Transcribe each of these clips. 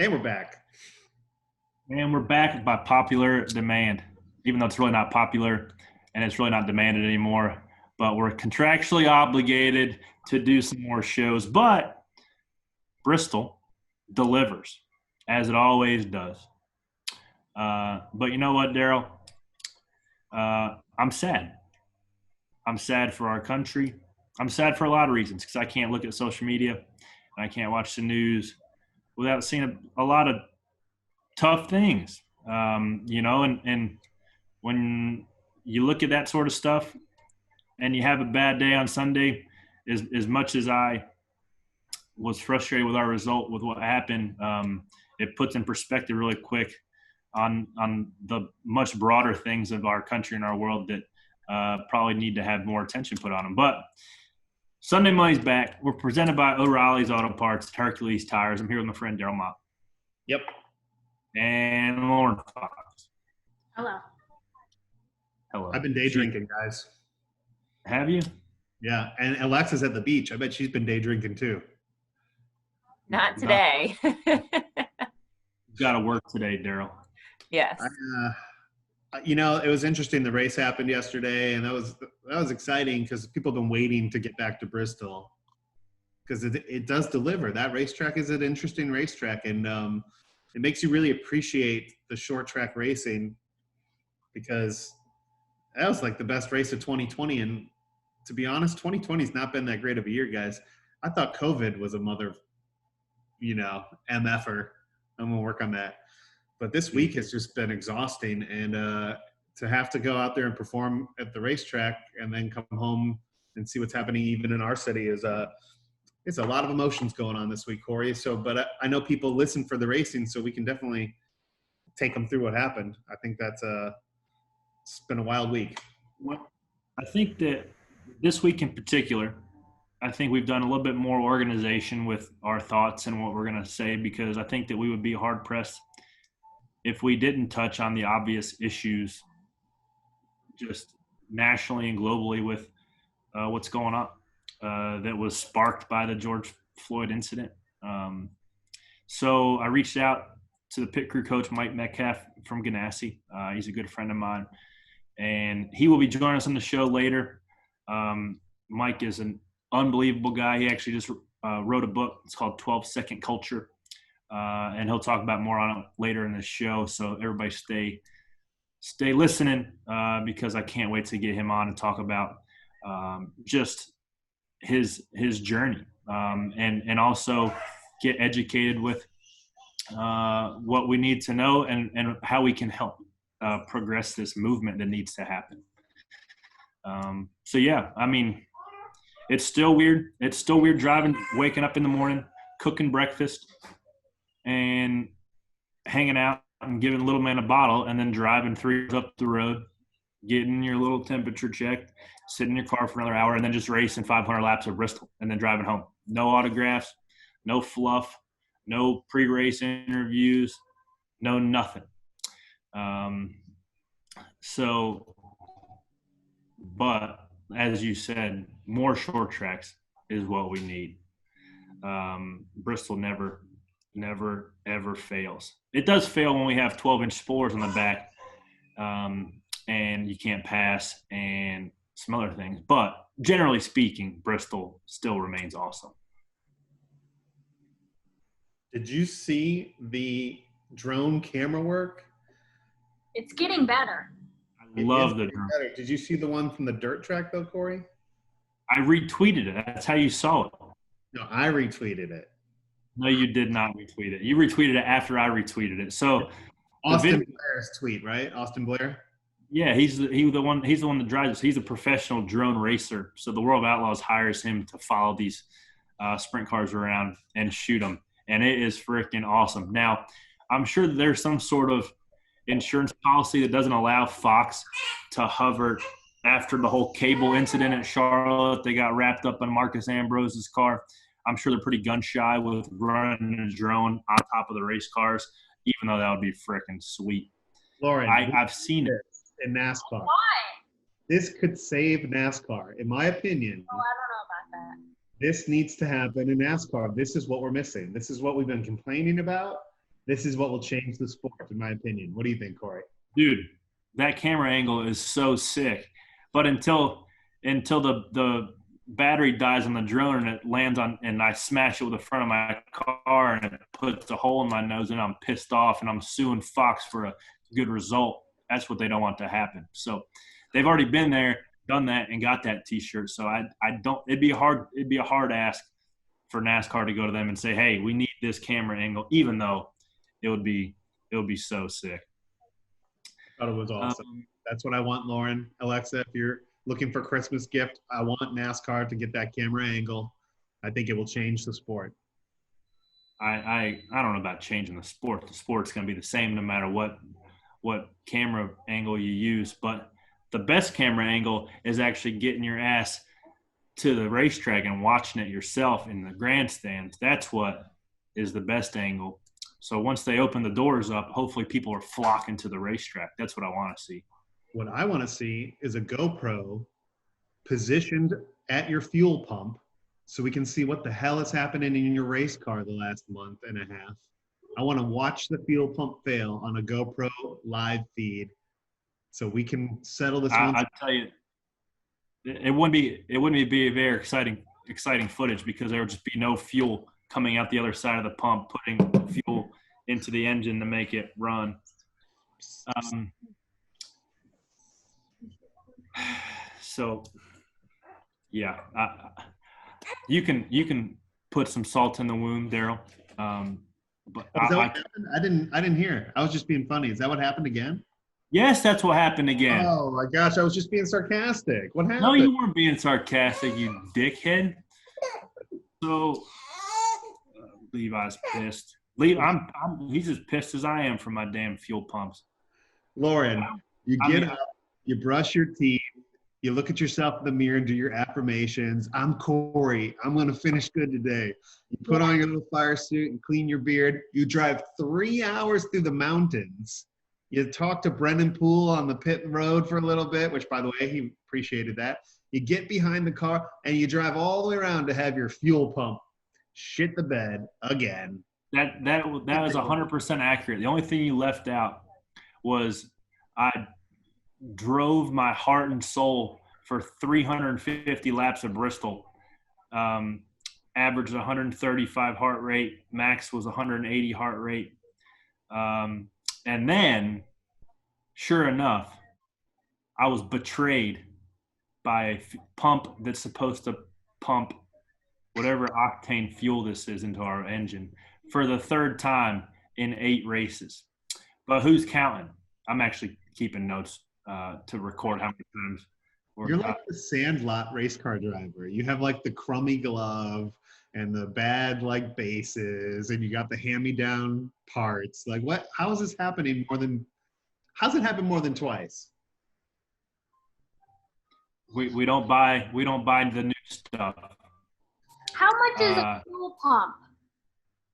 And we're back. And we're back by popular demand, even though it's really not popular and it's really not demanded anymore. But we're contractually obligated to do some more shows. But Bristol delivers, as it always does. But you know what, Daryl? I'm sad. I'm sad for our country. I'm sad for a lot of reasons because I can't look at social media and I can't watch the news without seeing a lot of tough things. And when you look at that sort of stuff and you have a bad day on Sunday, as much as I was frustrated with our result, with what happened, it puts in perspective really quick on the much broader things of our country and our world that probably need to have more attention put on them. But Sunday Money's back. We're presented by O'Reilly's Auto Parts, Hercules Tires. I'm here with my friend Daryl Mott. Yep. And Lauren Fox. Hello. Hello. I've been day drinking, guys. Have you? Yeah, and Alexa's at the beach. I bet she's been day drinking too. Not today. Got to work today, Daryl. Yes. It was interesting. The race happened yesterday, and that was exciting because people have been waiting to get back to Bristol because it does deliver. That racetrack is an interesting racetrack, and it makes you really appreciate the short track racing because that was like the best race of 2020. And to be honest, 2020 has not been that great of a year, guys. I thought COVID was a mother, MFer. I'm gonna work on that. But this week has just been exhausting, and to have to go out there and perform at the racetrack and then come home and see what's happening even in our city is it's a lot of emotions going on this week, Corey. So, but I know people listen for the racing, so we can definitely take them through what happened. I think it's been a wild week. Well, I think that this week in particular, I think we've done a little bit more organization with our thoughts and what we're going to say, because I think that we would be hard pressed if we didn't touch on the obvious issues just nationally and globally with what's going on that was sparked by the George Floyd incident. So I reached out to the pit crew coach, Mike Metcalf from Ganassi. He's a good friend of mine, and he will be joining us on the show later. Mike is an unbelievable guy. He actually just wrote a book. It's called 12-Second Culture. And he'll talk about more on it later in the show. So everybody stay listening because I can't wait to get him on and talk about just his journey and also get educated with what we need to know and how we can help progress this movement that needs to happen. So yeah, I mean, it's still weird. It's still weird waking up in the morning, cooking breakfast, and hanging out and giving little man a bottle and then driving 3 hours up the road, getting your little temperature checked, sitting in your car for another hour, and then just racing 500 laps of Bristol and then driving home. No autographs, no fluff, no pre-race interviews, no nothing. But as you said, more short tracks is what we need. Bristol never, ever fails. It does fail when we have 12-inch spoilers on the back and you can't pass and some other things. But generally speaking, Bristol still remains awesome. Did you see the drone camera work? It's getting better. I love the drone. Better. Did you see the one from the dirt track though, Corey? I retweeted it. That's how you saw it. No, I retweeted it. No, you did not retweet it. You retweeted it after I retweeted it. So Austin Blair's tweet, right? Austin Blair? Yeah, he's the one that drives us. He's a professional drone racer. So the World of Outlaws hires him to follow these sprint cars around and shoot them. And it is freaking awesome. Now, I'm sure that there's some sort of insurance policy that doesn't allow Fox to hover after the whole cable incident at Charlotte. They got wrapped up in Marcus Ambrose's car. I'm sure they're pretty gun shy with running a drone on top of the race cars, even though that would be freaking sweet. Lauren, I've seen it in NASCAR. Why? This could save NASCAR, in my opinion. Oh, I don't know about that. This needs to happen in NASCAR. This is what we're missing. This is what we've been complaining about. this is what will change the sport, in my opinion. What do you think, Corey? Dude, that camera angle is so sick. But until the battery dies on the drone and it lands on, and I smash it with the front of my car and it puts a hole in my nose and I'm pissed off and I'm suing Fox for a good result. That's what they don't want to happen. So they've already been there, done that, and got that T-shirt. So I don't. It'd be a hard ask for NASCAR to go to them and say, hey, we need this camera angle, even though it would be so sick. I thought it was awesome. That's what I want, Lauren. Alexa, if you're looking for Christmas gift, I want NASCAR to get that camera angle. I think it will change the sport. I don't know about changing the sport. The sport's going to be the same no matter what camera angle you use. But the best camera angle is actually getting your ass to the racetrack and watching it yourself in the grandstands. That's what is the best angle. So once they open the doors up, hopefully people are flocking to the racetrack. That's what I want to see. What I want to see is a GoPro positioned at your fuel pump so we can see what the hell is happening in your race car the last month and a half. I want to watch the fuel pump fail on a GoPro live feed so we can settle this one. I tell you, it wouldn't be a very exciting footage because there would just be no fuel coming out the other side of the pump, putting fuel into the engine to make it run. So, yeah, you can put some salt in the wound, Daryl. But is that what happened? I didn't hear. I was just being funny. Is that what happened again? Yes, that's what happened again. Oh my gosh, I was just being sarcastic. What happened? No, you weren't being sarcastic, you dickhead. So Levi's pissed. He's as pissed as I am for my damn fuel pumps. Lauren, you get up, you brush your teeth, you look at yourself in the mirror and do your affirmations. I'm Corey. I'm going to finish good today. You put on your little fire suit and clean your beard. You drive 3 hours through the mountains. You talk to Brendan Poole on the pit road for a little bit, which, by the way, he appreciated that. You get behind the car, and you drive all the way around to have your fuel pump shit the bed again. That was 100% accurate. The only thing you left out was I drove my heart and soul for 350 laps of Bristol. Averaged 135 heart rate. Max was 180 heart rate. And then, sure enough, I was betrayed by a pump that's supposed to pump whatever octane fuel this is into our engine for the third time in 8 races. But who's counting? I'm actually keeping notes to record how many times. You're like the Sandlot race car driver. You have like the crummy glove and the bad like bases, and you got the hand-me-down parts. Like what? How is this happening how's it happened more than twice? We don't buy the new stuff. How much is a fuel pump?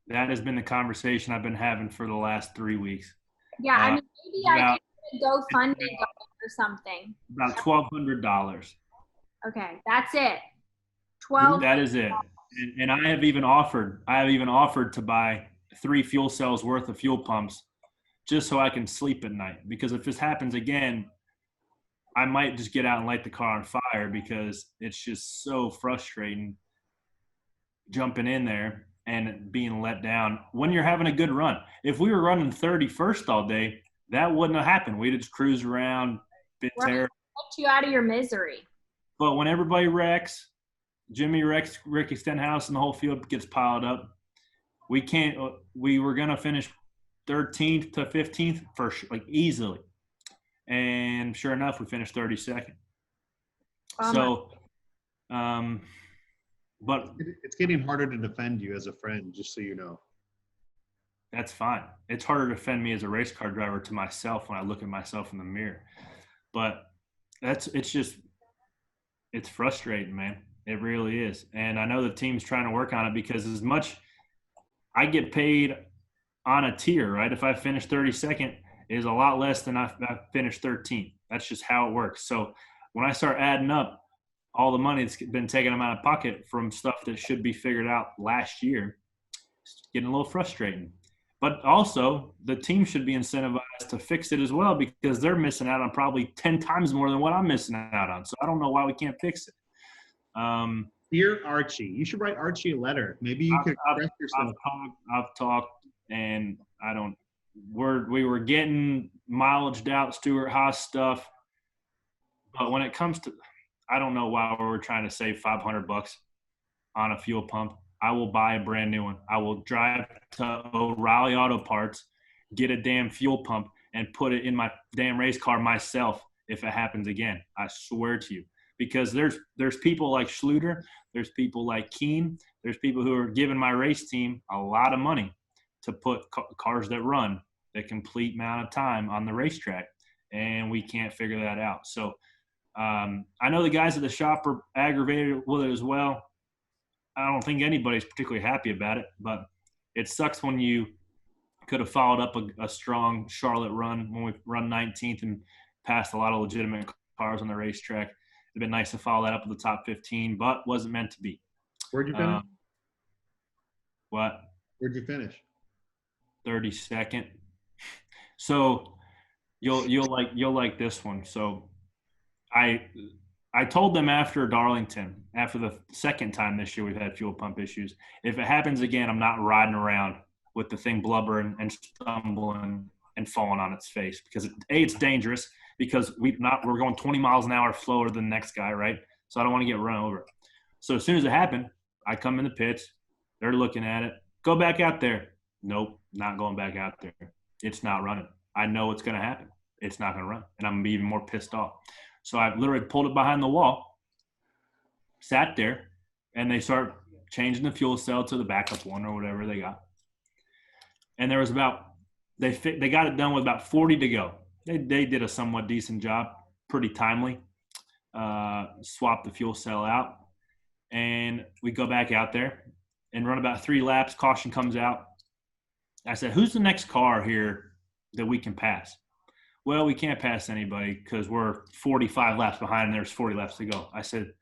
That has been the conversation I've been having for the last 3 weeks. Yeah, I mean maybe I can go GoFundMe or something. About $1,200. Okay, that's it. 12. That is it. And I have even offered to buy 3 fuel cells worth of fuel pumps just so I can sleep at night. Because if this happens again, I might just get out and light the car on fire because it's just so frustrating jumping in there and being let down when you're having a good run. If we were running 31st all day, that wouldn't have happened. We'd just cruise around, bit terrible. Get you out of your misery. But when everybody wrecks, Jimmy wrecks, Ricky Stenhouse, and the whole field gets piled up, we were going to finish 13th to 15th easily. And sure enough, we finished 32nd. So, but it's getting harder to defend you as a friend, just so you know. That's fine. It's harder to defend me as a race car driver to myself when I look at myself in the mirror. But it's frustrating, man. It really is. And I know the team's trying to work on it because as much I get paid on a tier, right? If I finish 32nd, it is a lot less than I finished 13th. That's just how it works. So when I start adding up all the money that's been taken out of my pocket from stuff that should be figured out last year, it's getting a little frustrating. But also, the team should be incentivized to fix it as well because they're missing out on probably 10 times more than what I'm missing out on. So I don't know why we can't fix it. Dear Archie, you should write Archie a letter. Maybe you could express yourself. I've talked, and I don't. We were getting mileaged out Stuart Haas stuff, but when it comes to, I don't know why we're trying to save $500 on a fuel pump. I will buy a brand new one. I will drive to O'Reilly Auto Parts, get a damn fuel pump, and put it in my damn race car myself if it happens again. I swear to you. Because there's people like Schluter, there's people like Keen, there's people who are giving my race team a lot of money to put cars that run the complete amount of time on the racetrack, and we can't figure that out. So I know the guys at the shop are aggravated with it as well. I don't think anybody's particularly happy about it, but it sucks when you could have followed up a strong Charlotte run when we run 19th and passed a lot of legitimate cars on the racetrack. It'd been nice to follow that up with the top 15, but wasn't meant to be. Where'd you finish? What? Where'd you finish? 32nd. So you'll like this one. So I told them after Darlington, after the second time this year we've had fuel pump issues, if it happens again, I'm not riding around with the thing blubbering and stumbling and falling on its face because it's dangerous because we're going 20 miles an hour slower than the next guy, right? So I don't want to get run over. So as soon as it happened, I come in the pits. They're looking at it. Go back out there. Nope, not going back out there. It's not running. I know it's going to happen. It's not going to run, and I'm going to be even more pissed off. So I literally pulled it behind the wall, sat there, and they start changing the fuel cell to the backup one or whatever they got. And there was they got it done with about 40 to go. They did a somewhat decent job, pretty timely. Swapped the fuel cell out, and we go back out there and run about 3 laps. Caution comes out. I said, who's the next car here that we can pass? Well, we can't pass anybody because we're 45 laps behind and there's 40 laps to go. I said,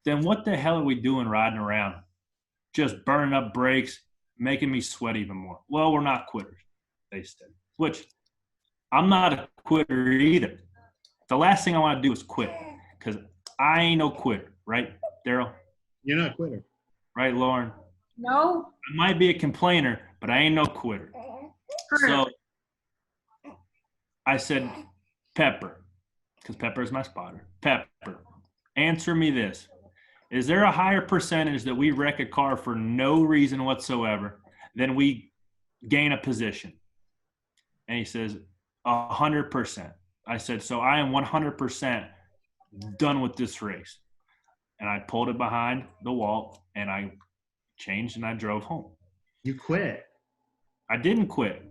then what the hell are we doing riding around? Just burning up brakes, making me sweat even more. Well, we're not quitters, they said, which I'm not a quitter either. The last thing I want to do is quit because I ain't no quitter, right, Daryl? You're not a quitter. Right, Lauren? No. I might be a complainer, but I ain't no quitter. So I said, Pepper, because Pepper is my spotter. Pepper, answer me this. Is there a higher percentage that we wreck a car for no reason whatsoever than we gain a position? And he says, 100%. I said, so I am 100% done with this race. And I pulled it behind the wall, and I changed, and I drove home. You quit. I didn't quit.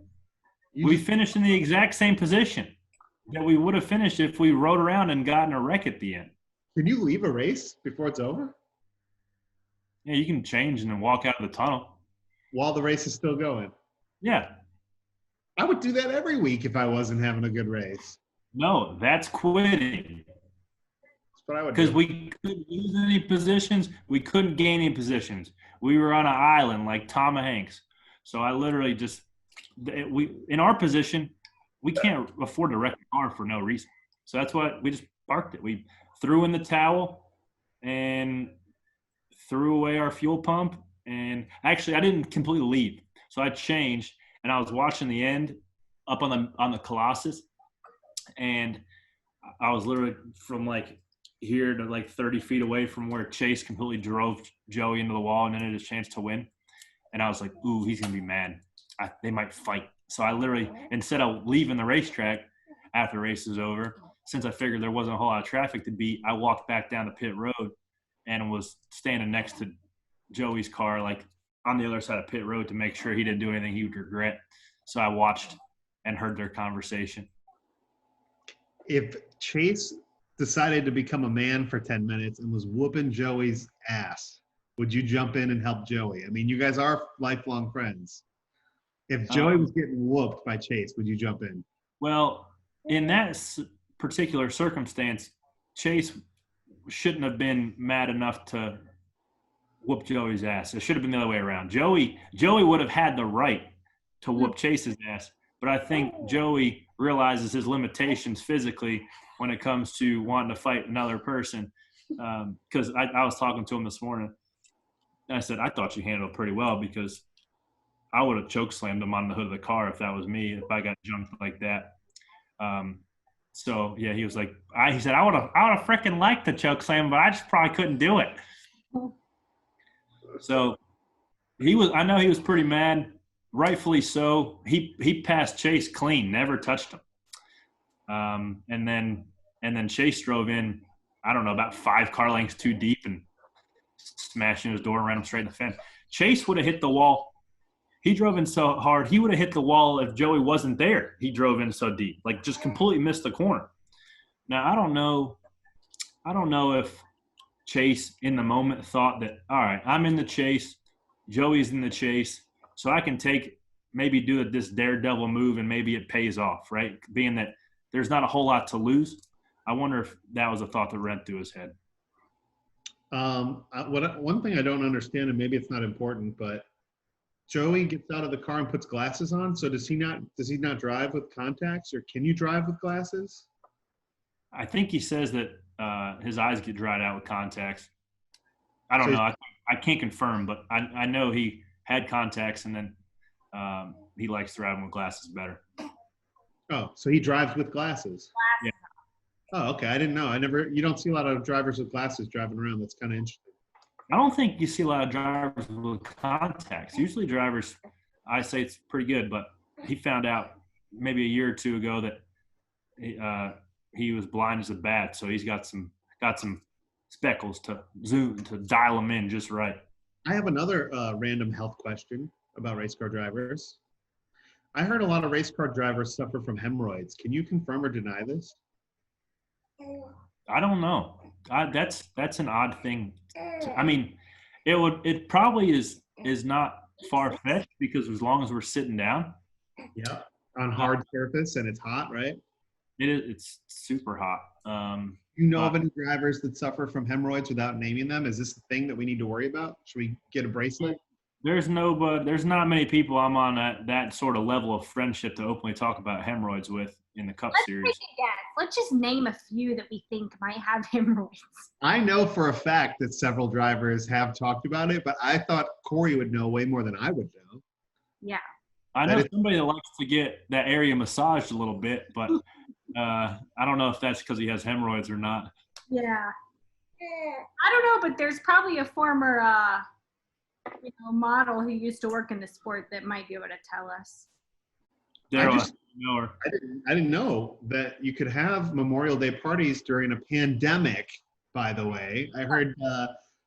We finished in the exact same position that we would have finished if we rode around and gotten a wreck at the end. Can you leave a race before it's over? Yeah, you can change and then walk out of the tunnel. While the race is still going? Yeah. I would do that every week if I wasn't having a good race. No, that's quitting. That's what I would do. Because we couldn't lose any positions. We couldn't gain any positions. We were on an island like Tom Hanks. So I literally just in our position, we can't afford to wreck a car for no reason. So that's what we just parked it. We threw in the towel and threw away our fuel pump. And actually, I didn't completely leave. So I changed, and I was watching the end up on the Colossus, and I was literally from like here to like 30 feet away from where Chase completely drove Joey into the wall and ended his chance to win. And I was like, ooh, he's going to be mad. They might fight. So I literally, instead of leaving the racetrack after the race is over, since I figured there wasn't a whole lot of traffic to beat, I walked back down to pit road and was standing next to Joey's car, like on the other side of pit road, to make sure he didn't do anything he would regret. So I watched and heard their conversation. If Chase decided to become a man for 10 minutes and was whooping Joey's ass, would you jump in and help Joey? I mean, you guys are lifelong friends. If Joey was getting whooped by Chase, would you jump in? Well, in that particular circumstance, Chase shouldn't have been mad enough to whoop Joey's ass. It should have been the other way around. Joey would have had the right to whoop Chase's ass. But I think Joey realizes his limitations physically when it comes to wanting to fight another person. Because I was talking to him this morning, and I said, I thought you handled it pretty well, because I would have choke slammed him on the hood of the car if that was me, if I got jumped like that. So yeah, he was like, he said, I would have freaking liked to choke slam, but I just probably couldn't do it. So I know he was pretty mad, rightfully so. He passed Chase clean, never touched him. And then Chase drove in, I don't know, about 5 car lengths too deep and smashing his door and ran him straight in the fence. Chase would have hit the wall. He drove in so hard, he would have hit the wall if Joey wasn't there. He drove in so deep, like just completely missed the corner. Now, I don't know if Chase in the moment thought that, all right, I'm in the chase, Joey's in the chase, so I can maybe do this daredevil move and maybe it pays off, right? Being that there's not a whole lot to lose. I wonder if that was a thought that ran through his head. One thing I don't understand, and maybe it's not important, but Joey gets out of the car and puts glasses on. So does he not drive with contacts, or can you drive with glasses? I think he says that his eyes get dried out with contacts. I don't know. I can't confirm, but I know he had contacts, and then he likes driving with glasses better. Oh, so he drives with glasses. Yeah. Oh, okay. I didn't know. You don't see a lot of drivers with glasses driving around. That's kind of interesting. I don't think you see a lot of drivers with contacts. Usually drivers, I say it's pretty good, but he found out maybe a year or two ago that he was blind as a bat, so he's got some speckles to dial him in just right. I have another random health question about race car drivers. I heard a lot of race car drivers suffer from hemorrhoids. Can you confirm or deny this? I don't know. That's an odd thing. I mean, it probably is not far-fetched, because as long as we're sitting down. Yeah, on hard surface and it's hot, right? It's super hot. You know of any drivers that suffer from hemorrhoids without naming them? Is this a thing that we need to worry about? Should we get a bracelet? There's not many people I'm on that sort of level of friendship to openly talk about hemorrhoids with in the Cup Series. Let's just name a few that we think might have hemorrhoids. I know for a fact that several drivers have talked about it, but I thought Corey would know way more than I would know. Yeah. I know somebody that likes to get that area massaged a little bit, but I don't know if that's because he has hemorrhoids or not. Yeah. I don't know, but there's probably a former model who used to work in the sport that might be able to tell us. Daryl, I didn't know that you could have Memorial Day parties during a pandemic, by the way. I heard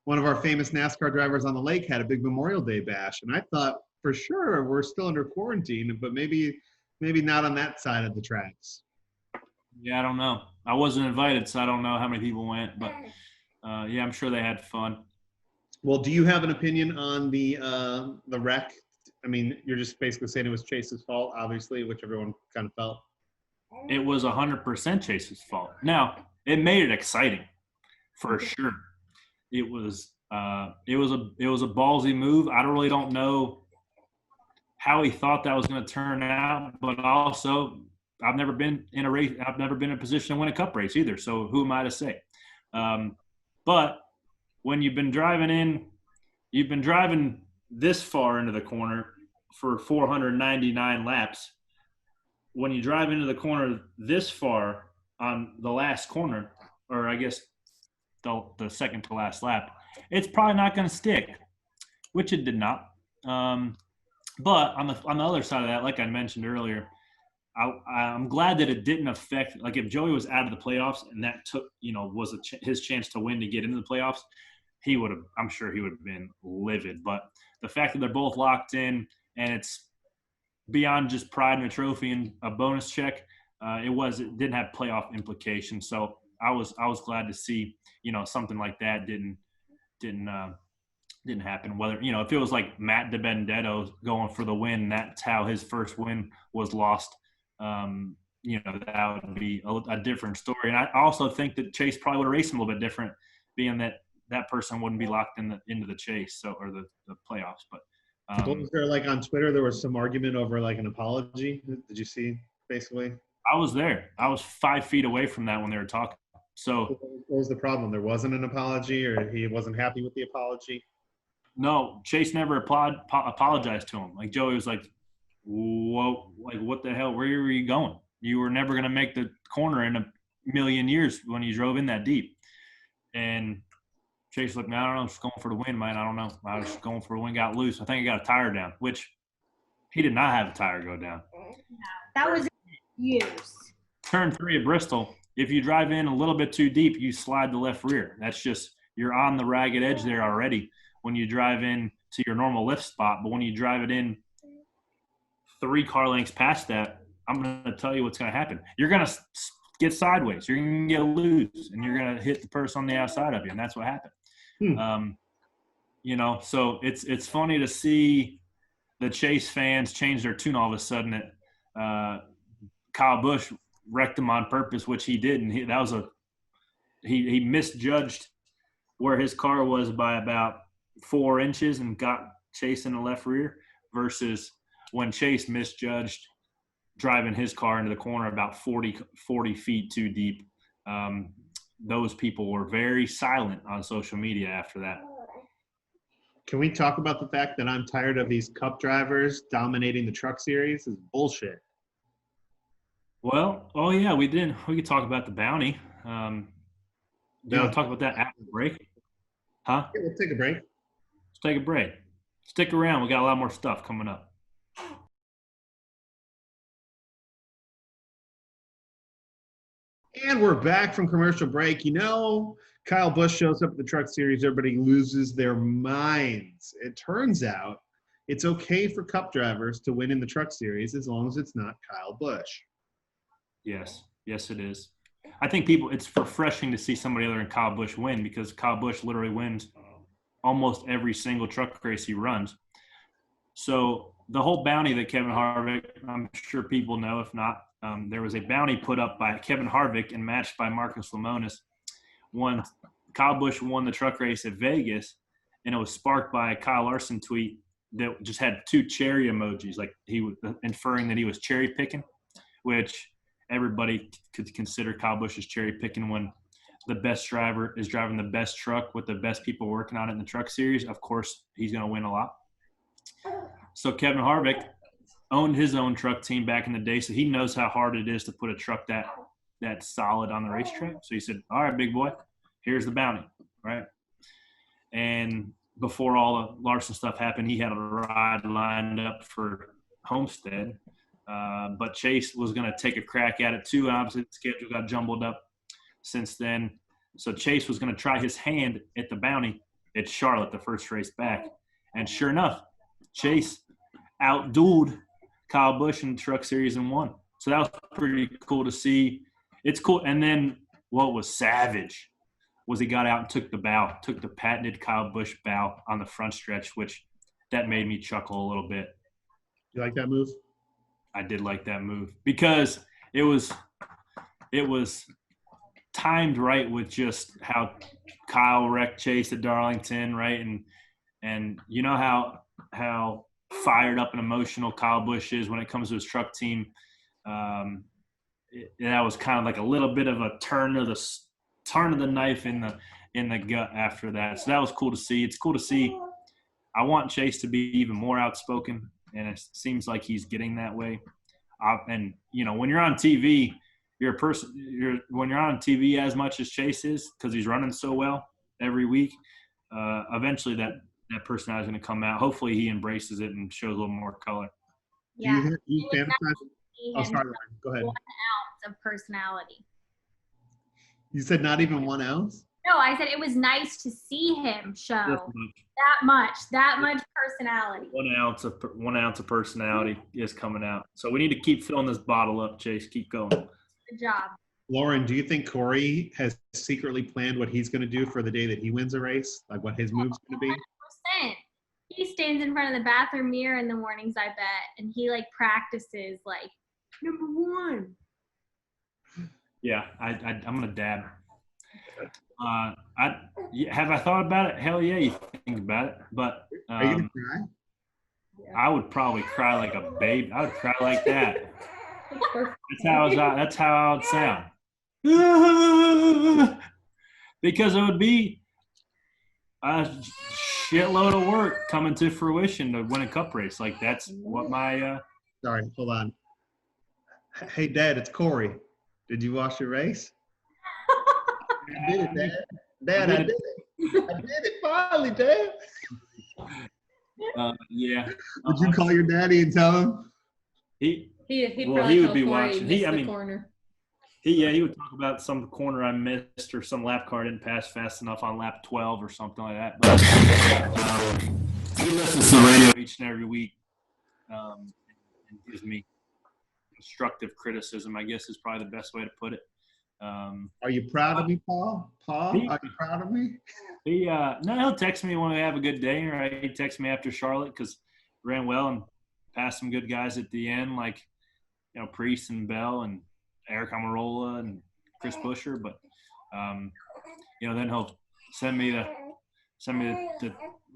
one of our famous NASCAR drivers on the lake had a big Memorial Day bash, and I thought for sure we're still under quarantine, but maybe not on that side of the tracks. Yeah, I don't know. I wasn't invited, so I don't know how many people went, but yeah, I'm sure they had fun. Well, do you have an opinion on the wreck? I mean, you're just basically saying it was Chase's fault, obviously, which everyone kind of felt. It was 100% Chase's fault. Now, it made it exciting, for sure. It was a ballsy move. I really don't know how he thought that was going to turn out, but also I've never been in a race. I've never been in a position to win a Cup race either. So who am I to say? But when you've been driving this far into the corner for 499 laps. When you drive into the corner this far on the last corner, or I guess the second to last lap, it's probably not going to stick, which it did not. But on the other side of that, like I mentioned earlier, I'm glad that it didn't affect. Like if Joey was out of the playoffs and that took, was his chance to win to get into the playoffs, I'm sure he would have been livid. But the fact that they're both locked in and it's beyond just pride in a trophy and a bonus check, it didn't have playoff implications. So I was glad to see, something like that didn't happen. Whether, if it was like Matt DiBenedetto going for the win, that's how his first win was lost. That would be a different story. And I also think that Chase probably would have raced him a little bit different, being that person wouldn't be locked into the chase, or the playoffs. But Was there like on Twitter, there was some argument over like an apology? Did you see basically? I was there. I was 5 feet away from that when they were talking. So what was the problem? There wasn't an apology, or he wasn't happy with the apology? no, Chase never apologized to him. Like Joey was like, "Whoa, like what the hell? Where were you going? You were never going to make the corner in a million years when you drove in that deep." And Chase looked, "Man, I don't know, I'm just going for the win, man. I don't know. I was just going for the win, got loose. I think I got a tire down," which he did not have a tire go down. No, that was use. Turn 3 at Bristol. If you drive in a little bit too deep, you slide the left rear. That's just, you're on the ragged edge there already when you drive in to your normal lift spot. But when you drive it in 3 car lengths past that, I'm going to tell you what's going to happen. You're going to get sideways. You're going to get loose, and you're going to hit the person on the outside of you, and that's what happened. You know, so it's funny to see the Chase fans change their tune all of a sudden. That Kyle Busch wrecked him on purpose, which he did, and he misjudged where his car was by about 4 inches and got Chase in the left rear, versus when Chase misjudged driving his car into the corner about 40 feet too deep. Those people were very silent on social media after that. Can we talk about the fact that I'm tired of these Cup drivers dominating the Truck Series? It's bullshit. Well, oh yeah, we could talk about the bounty. Do you want to talk about that after the break? Huh? Yeah, we'll take a break. Let's take a break. Stick around. We got a lot more stuff coming up. And we're back from commercial break. You know, Kyle Busch shows up at the Truck Series. Everybody loses their minds. It turns out it's okay for Cup drivers to win in the Truck Series as long as it's not Kyle Busch. Yes, it is. I think it's refreshing to see somebody other than Kyle Busch win, because Kyle Busch literally wins almost every single truck race he runs. So the whole bounty that Kevin Harvick, I'm sure people know, if not, there was a bounty put up by Kevin Harvick and matched by Marcus Lemonis. Kyle Busch won the truck race at Vegas, and it was sparked by a Kyle Larson tweet that just had 2 cherry emojis, like he was inferring that he was cherry picking, which everybody could consider Kyle Busch as cherry picking when the best driver is driving the best truck with the best people working on it in the Truck Series. Of course, he's going to win a lot. So Kevin Harvick owned his own truck team back in the day, so he knows how hard it is to put a truck that solid on the racetrack. So he said, "All right, big boy, here's the bounty," right? And before all the Larson stuff happened, he had a ride lined up for Homestead. But Chase was going to take a crack at it too. Obviously, the schedule got jumbled up since then. So Chase was going to try his hand at the bounty at Charlotte, the first race back. And sure enough, Chase outdueled Kyle Busch in the Truck Series and won. So that was pretty cool to see. It's cool. And then what was savage was he got out and took the patented Kyle Busch bow on the front stretch, which that made me chuckle a little bit. You like that move? I did like that move because it was timed right with just how Kyle wrecked Chase at Darlington, right? And you know how fired up and emotional Kyle Busch is when it comes to his truck team. That was kind of like a little bit of a turn of the knife in the gut after that. So that was cool to see. It's cool to see. I want Chase to be even more outspoken, and it seems like he's getting that way. And you know, when you're on TV, when you're on TV as much as Chase is, because he's running so well every week, eventually that personality is going to come out. Hopefully he embraces it and shows a little more color. Yeah. Do you fantasize? Oh, sorry, Lauren. Go ahead. 1 ounce of personality. You said not even 1 ounce? No, I said it was nice to see him show that much personality. 1 ounce of personality is coming out. So we need to keep filling this bottle up, Chase. Keep going. Good job. Lauren, do you think Corey has secretly planned what he's going to do for the day that he wins a race? Like what his move's going to be? 100%. He stands in front of the bathroom mirror in the mornings, I bet, and he like practices like number 1. Yeah, I'm gonna dab. Have I thought about it? Hell yeah, you think about it. But Are you gonna cry? I would probably cry like a baby. I would cry like that. That's how I would sound. Because it would be a shitload of work coming to fruition to win a cup race. Like that's what my Sorry, hold on. Hey, Dad, it's Corey. Did you watch your race? I did it, Dad. Dad, I did it. I did it finally, Dad. Yeah. Would you call your daddy and tell him? He'd Well, probably he would tell be Corey watching. missed I the mean, corner. he would talk about some corner I missed or some lap car didn't pass fast enough on lap 12 or something like that. But he listens to the radio each and every week and gives me constructive criticism, I guess is probably the best way to put it. Are you proud of me, Paul? Paul, are you proud of me? No, he'll text me when we have a good day. Right? He texts me after Charlotte because ran well and passed some good guys at the end, like Priest and Bell and Eric Amarola and Chris Buescher. But then he'll send me the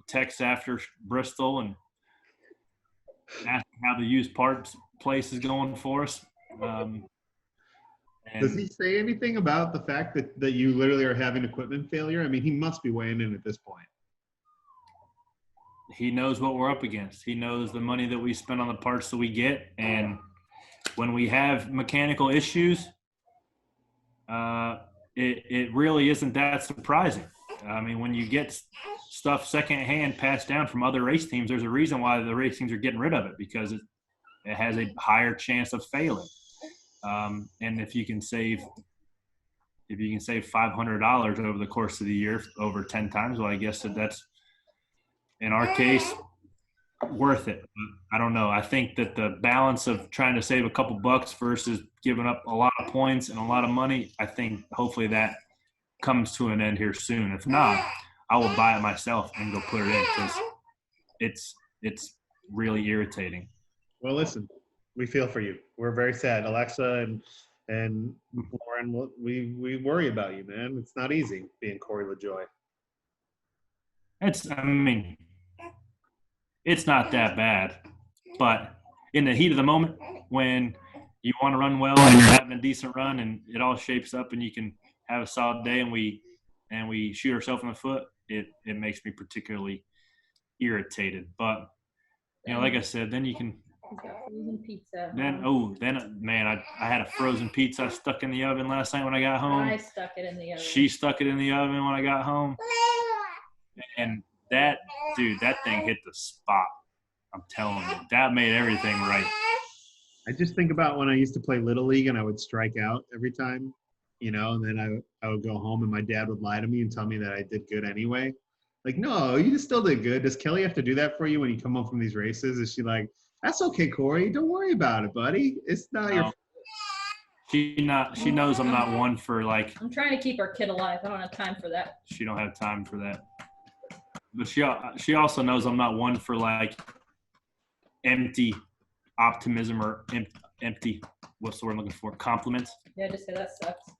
text after Bristol and ask how the used parts place is going for us. Does he say anything about the fact that you literally are having equipment failure? I mean, he must be weighing in at this point. He knows what we're up against. He knows the money that we spend on the parts that we get. And when we have mechanical issues, it really isn't that surprising. I mean, when you get stuff secondhand passed down from other race teams, there's a reason why the race teams are getting rid of it, because it has a higher chance of failing. And if you can save $500 over the course of the year over 10 times, well, I guess that's in our case worth it. I don't know. I think that the balance of trying to save a couple bucks versus giving up a lot of points and a lot of money, I think hopefully that comes to an end here soon. If not, I will buy it myself and go put it in because it's really irritating. Well, listen, we feel for you. We're very sad. Alexa and Lauren, we worry about you, man. It's not easy being Corey LaJoie. It's not that bad. But in the heat of the moment, when you want to run well and you're having a decent run and it all shapes up and you can have a solid day and we shoot ourselves in the foot, it makes me particularly irritated. But, like I said, then you can – He's got frozen pizza. I had a frozen pizza stuck in the oven last night when I got home. I stuck it in the oven. She stuck it in the oven when I got home. And that thing hit the spot. I'm telling you. That made everything right. I just think about when I used to play Little League and I would strike out every time, and then I would go home and my dad would lie to me and tell me that I did good anyway. Like, no, you still did good. Does Kelly have to do that for you when you come home from these races? Is she like, that's okay, Corey. Don't worry about it, buddy. It's not your fault. She knows I'm not one for like. I'm trying to keep our kid alive. I don't have time for that. She don't have time for that. But she also knows I'm not one for like empty optimism or empty. What's the word I'm looking for? Compliments. Yeah, just say that sucks.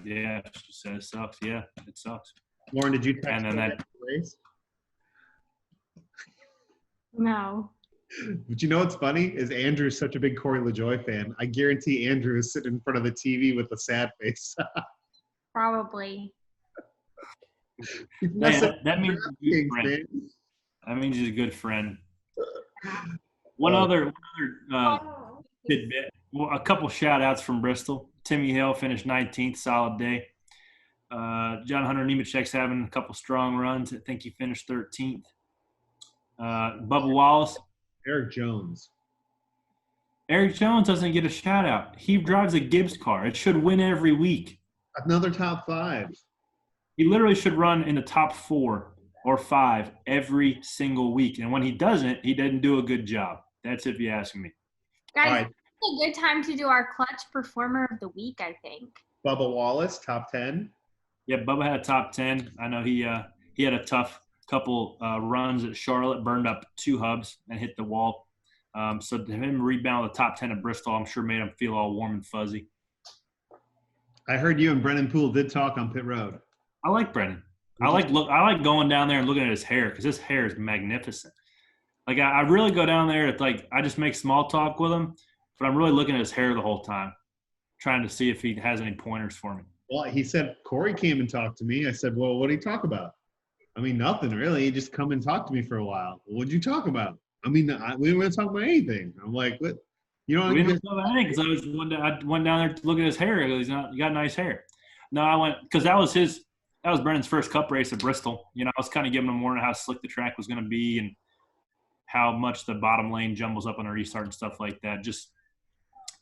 Yeah, she said it sucks. Yeah, it sucks. Lauren, did you text and then that race? No. But you know what's funny is Andrew's such a big Corey LaJoie fan. I guarantee Andrew is sitting in front of the TV with a sad face. Probably. That means he's a good friend. That means he's a good friend. One other tidbit. Well, a couple shout outs from Bristol. Timmy Hill finished 19th, solid day. John Hunter Nemechek's having a couple strong runs. I think he finished 13th. Bubba Wallace. Eric Jones doesn't get a shout out. He drives a Gibbs car. It should win every week. Another top 5. He literally should run in the top 4 or 5 every single week. And when he doesn't, he doesn't do a good job. That's if you ask me. Guys, right. It's a good time to do our clutch performer of the week, I think. Bubba Wallace, top 10. Yeah, Bubba had a top 10. I know he had a tough couple runs at Charlotte, burned up 2 hubs and hit the wall. So to him rebound the top 10 at Bristol, I'm sure made him feel all warm and fuzzy. I heard you and Brennan Poole did talk on pit road. I like Brennan. I like going down there and looking at his hair because his hair is magnificent. Like I really go down there. It's like I just make small talk with him, but I'm really looking at his hair the whole time, trying to see if he has any pointers for me. Well, he said Corey came and talked to me. I said, well, what did he talk about? I mean, nothing really. He just come and talk to me for a while. What'd you talk about? I mean, we didn't want to talk about anything. I'm like, what? You know, We didn't know anything because I went down there to look at his hair. He got nice hair. No, I went because that was Brennan's first cup race at Bristol. You know, I was kind of giving him warning how slick the track was going to be and how much the bottom lane jumbles up on a restart and stuff like that. Just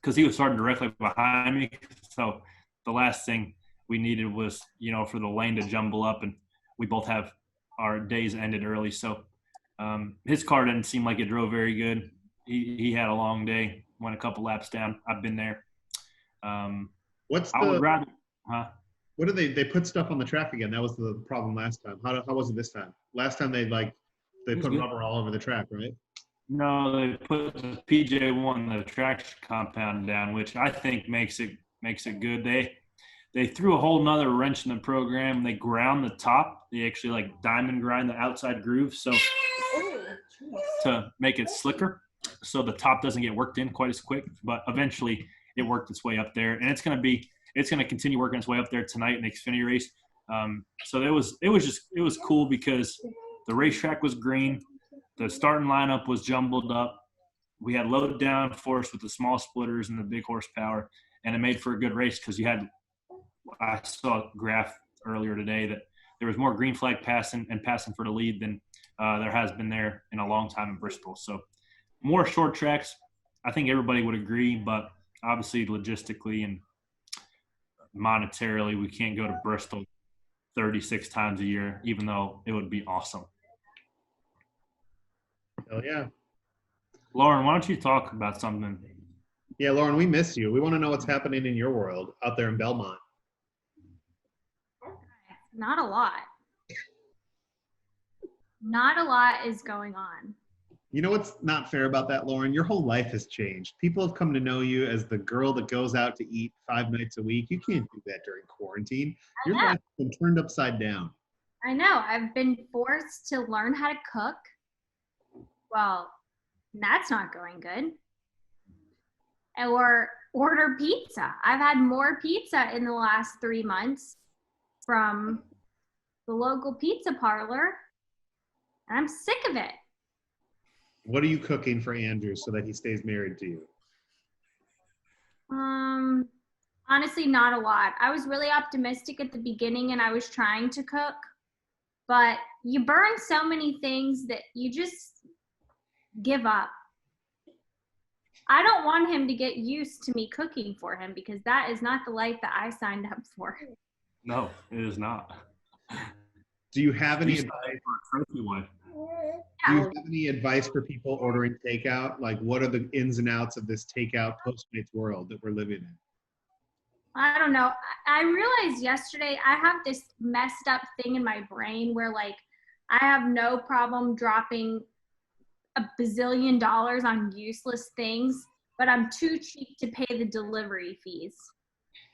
because he was starting directly behind me, so the last thing we needed was, you know, for the lane to jumble up, and we both have our days ended early. So his car didn't seem like it drove very good. He had a long day, went a couple laps down. I've been there. What's I would the? rather, huh? What do they put stuff on the track again? That was the problem last time. How was it this time? Last time they put good. rubber all over the track, right? No, they put the PJ1, the traction compound down, which I think makes it good. They threw a whole nother wrench in the program. They ground the top. They actually like diamond grind the outside groove to make it slicker, so the top doesn't get worked in quite as quick. But eventually, it worked its way up there, and it's going to continue working its way up there tonight in the Xfinity race. So it was cool because the racetrack was green. The starting lineup was jumbled up. We had low downforce with the small splitters and the big horsepower, and it made for a good race because I saw a graph earlier today that there was more green flag passing for the lead than there has been there in a long time in Bristol. So more short tracks, I think everybody would agree, but obviously logistically and monetarily, we can't go to Bristol 36 times a year, even though it would be awesome. Hell yeah. Lauren, why don't you talk about something? Yeah, Lauren, we miss you. We want to know what's happening in your world out there in Belmont. Not a lot. Not a lot is going on. You know what's not fair about that, Lauren? Your whole life has changed. People have come to know you as the girl that goes out to eat 5 nights a week. You can't do that during quarantine. Your life has been turned upside down. I know. I've been forced to learn how to cook. Well, that's not going good. Or order pizza. I've had more pizza in the last 3 months from the local pizza parlor, and I'm sick of it. What are you cooking for Andrew so that he stays married to you? Honestly, not a lot. I was really optimistic at the beginning and I was trying to cook, but you burn so many things that you just give up. I don't want him to get used to me cooking for him because that is not the life that I signed up for. No, it is not. Do you have any Do you have any advice for people ordering takeout? Like, what are the ins and outs of this takeout Postmates world that we're living in? I don't know. I realized yesterday I have this messed up thing in my brain where, like, I have no problem dropping a bazillion dollars on useless things, but I'm too cheap to pay the delivery fees,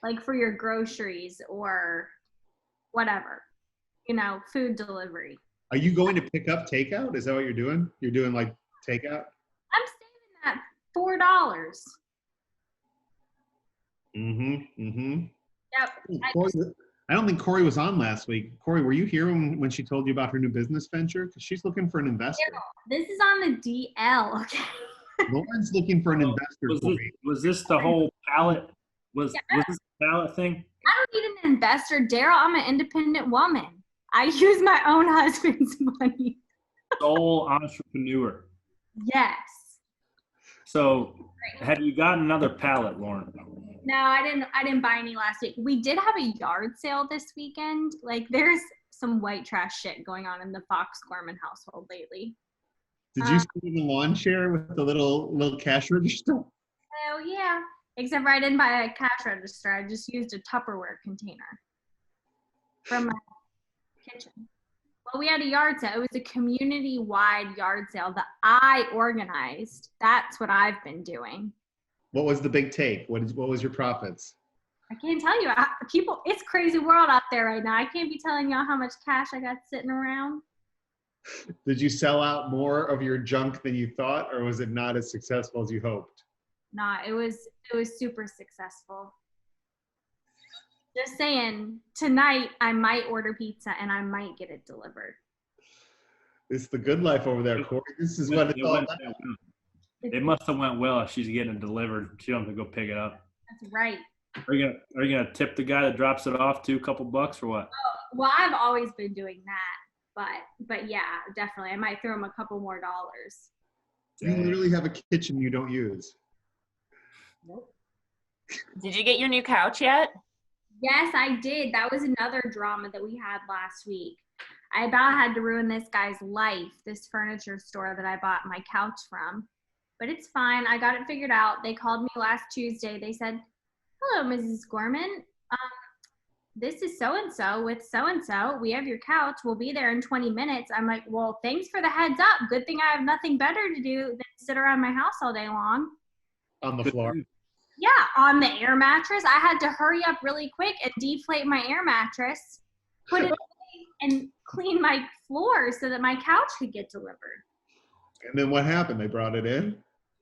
like for your groceries or whatever, you know, food delivery. Are you going to pick up takeout? Is that what you're doing? You're doing like takeout? I'm saving that $4. Yep. I don't think Corey was on last week. Corey, were you here when she told you about her new business venture? Because she's looking for an investor. This is on the DL, okay? Lauren's looking for an investor. Was this the whole pallet? Was this the pallet thing? I don't need an investor, Daryl. I'm an independent woman. I use my own husband's money. Sole entrepreneur. Yes. So, have you gotten another pallet, Lauren? No, I didn't buy any last week. We did have a yard sale this weekend. Like, there's some white trash shit going on in the Fox Gorman household lately. Did you sit in the lawn chair with the little cash register? Oh yeah. Except for I didn't buy a cash register. I just used a Tupperware container from my kitchen. Well, we had a yard sale. It was a community-wide yard sale that I organized. That's what I've been doing. What was the big take? What was your profits? I can't tell you. It's crazy world out there right now. I can't be telling y'all how much cash I got sitting around. Did you sell out more of your junk than you thought, or was it not as successful as you hoped? Nah, it was super successful. Just saying, tonight I might order pizza and I might get it delivered. It's the good life over there, Corey. This is what it's all about. It must have went well if she's getting it delivered. She don't have to go pick it up. That's right. Are you gonna tip the guy that drops it off too, a couple bucks or what? Well, I've always been doing that, but yeah, definitely. I might throw him a couple more dollars. You literally have a kitchen you don't use. Nope. Did you get your new couch yet? Yes, I did. That was another drama that we had last week. I about had to ruin this guy's life, this furniture store that I bought my couch from. But it's fine. I got it figured out. They called me last Tuesday. They said, "Hello, Mrs. Gorman. This is so-and-so with so-and-so. We have your couch. We'll be there in 20 minutes. I'm like, well, thanks for the heads up. Good thing I have nothing better to do than sit around my house all day long. On the floor. Yeah, on the air mattress. I had to hurry up really quick and deflate my air mattress, put it away, and clean my floor so that my couch could get delivered. And then what happened? They brought it in?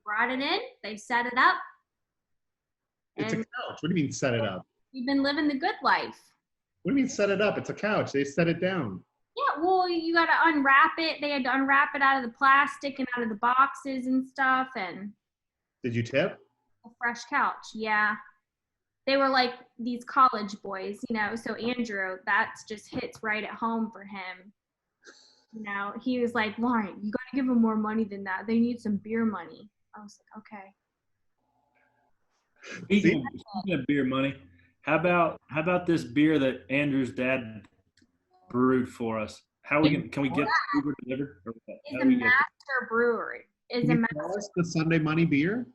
Brought it in. They set it up. It's a And couch. What do you mean set it up? we've been living the good life. What do you mean set it up? It's a couch. They set it down. Yeah, well, you got to unwrap it. They had to unwrap it out of the plastic and out of the boxes and stuff, and Did you tip? a fresh couch. Yeah. They were like these college boys, you know, so Andrew, that just hits right at home for him. You know, he was like, Lauren, you got to give them more money than that. They need some beer money. I was like, okay. Speaking of beer money, how about this beer that Andrew's dad brewed for us? Can we get Uber delivered? Or what? It's How a do we get it? master brewery. It's Can a you master. tell us the Sunday Money beer?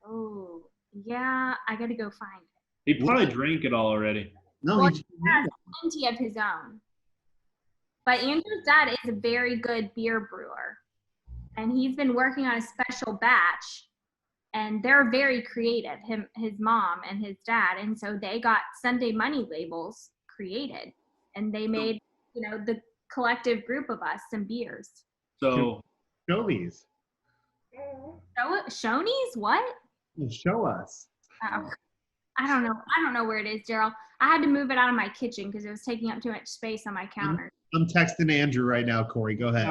Oh, yeah. I got to go find it. He probably drank it all already. No, Well, he he has plenty of his own. But Andrew's dad is a very good beer brewer. And he's been working on a special batch. And they're very creative, his mom and his dad. And so they got Sunday Money labels created. And they made, you know, the collective group of us some beers. So show these. Shoney's? What? Show us. Oh, I don't know. I don't know where it is, Daryl. I had to move it out of my kitchen because it was taking up too much space on my counter. I'm texting Andrew right now, Corey. Go ahead.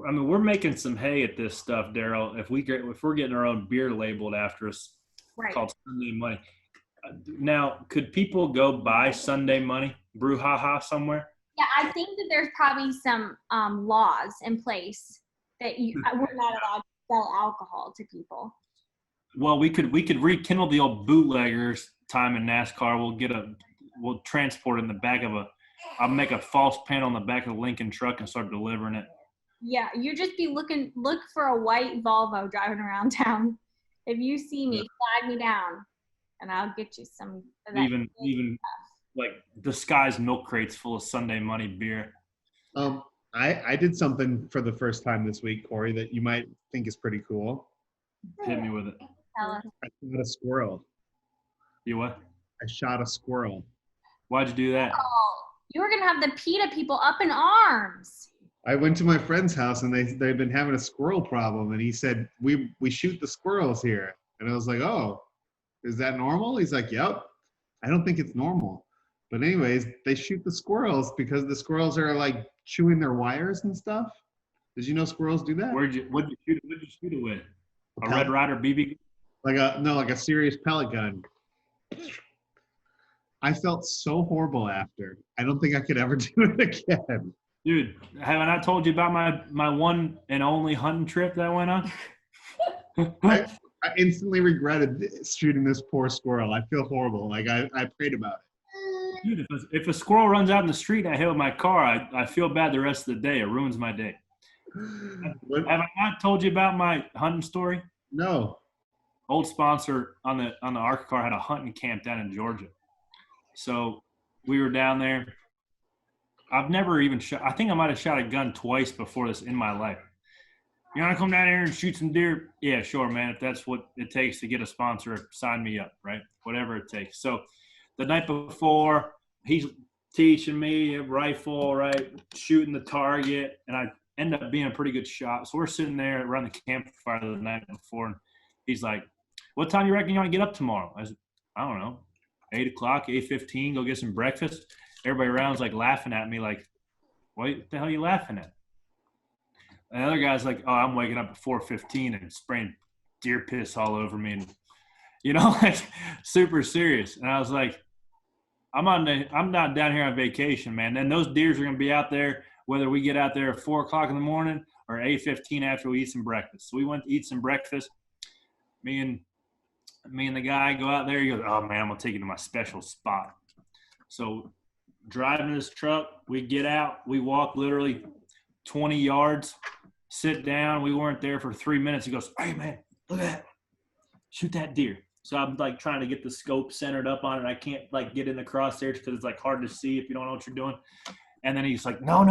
I mean, we're making some hay at this stuff, Daryl. If we're getting our own beer labeled after us, Right. called Sunday Money. Now, could people go buy Sunday Money brouhaha somewhere? Yeah, I think that there's probably some laws in place that we're not allowed to sell alcohol to people. Well, we could rekindle the old bootleggers time in NASCAR. We'll transport it in the back of I'll make a false panel in the back of the Lincoln truck and start delivering it. Yeah, you just be look for a white Volvo driving around town. If you see me, flag me down, and I'll get you some of that. Even like disguised milk crates full of Sunday Money beer. I did something for the first time this week, Corey, that you might think is pretty cool. Hit me with it. Tell us. I shot a squirrel. You what? I shot a squirrel. Why'd you do that? Oh, you were gonna have the PETA people up in arms. I went to my friend's house and they've been having a squirrel problem, and he said we shoot the squirrels here, and I was like, oh, is that normal? He's like, yep. I don't think it's normal, but anyways, they shoot the squirrels because the squirrels are like chewing their wires and stuff. Did you know squirrels do that? What'd you shoot it with? A pellet- Red Ryder BB? like a serious pellet gun. I felt so horrible after. I don't think I could ever do it again. Dude, haven't I told you about my one and only hunting trip that I went on? I instantly regretted shooting this poor squirrel. I feel horrible. Like I prayed about it. Dude, if a squirrel runs out in the street and I hit with my car, I feel bad the rest of the day. It ruins my day. What? Have I not told you about my hunting story? No. Old sponsor on the ARC car had a hunting camp down in Georgia. So we were down there. I've never even shot. I think I might have shot a gun twice before this in my life. You want to come down here and shoot some deer? Yeah, sure, man. If that's what it takes to get a sponsor, sign me up, right? Whatever it takes. So the night before, teaching me a rifle, right, shooting the target, and I end up being a pretty good shot. So we're sitting there around the campfire the night before, and he's like, "What time you reckon you want to get up tomorrow?" I said, "I don't know, 8 o'clock, 8:15. Go get some breakfast." Everybody around's like laughing at me, like, "What the hell are you laughing at?" And the other guy's like, "Oh, I'm waking up at 4:15 and spraying deer piss all over me," and like super serious. And I was like, I'm not down here on vacation, man. And those deers are gonna be out there whether we get out there at 4 o'clock in the morning or 8:15 after we eat some breakfast. So we went to eat some breakfast. Me and the guy go out there. He goes, "Oh man, I'm gonna take you to my special spot." So driving this truck, we get out. We walk literally 20 yards, sit down. We weren't there for 3 minutes. He goes, "Hey man, look at that! Shoot that deer." So I'm like trying to get the scope centered up on it. I can't like get in the crosshairs because it's like hard to see if you don't know what you're doing. And then he's like, no,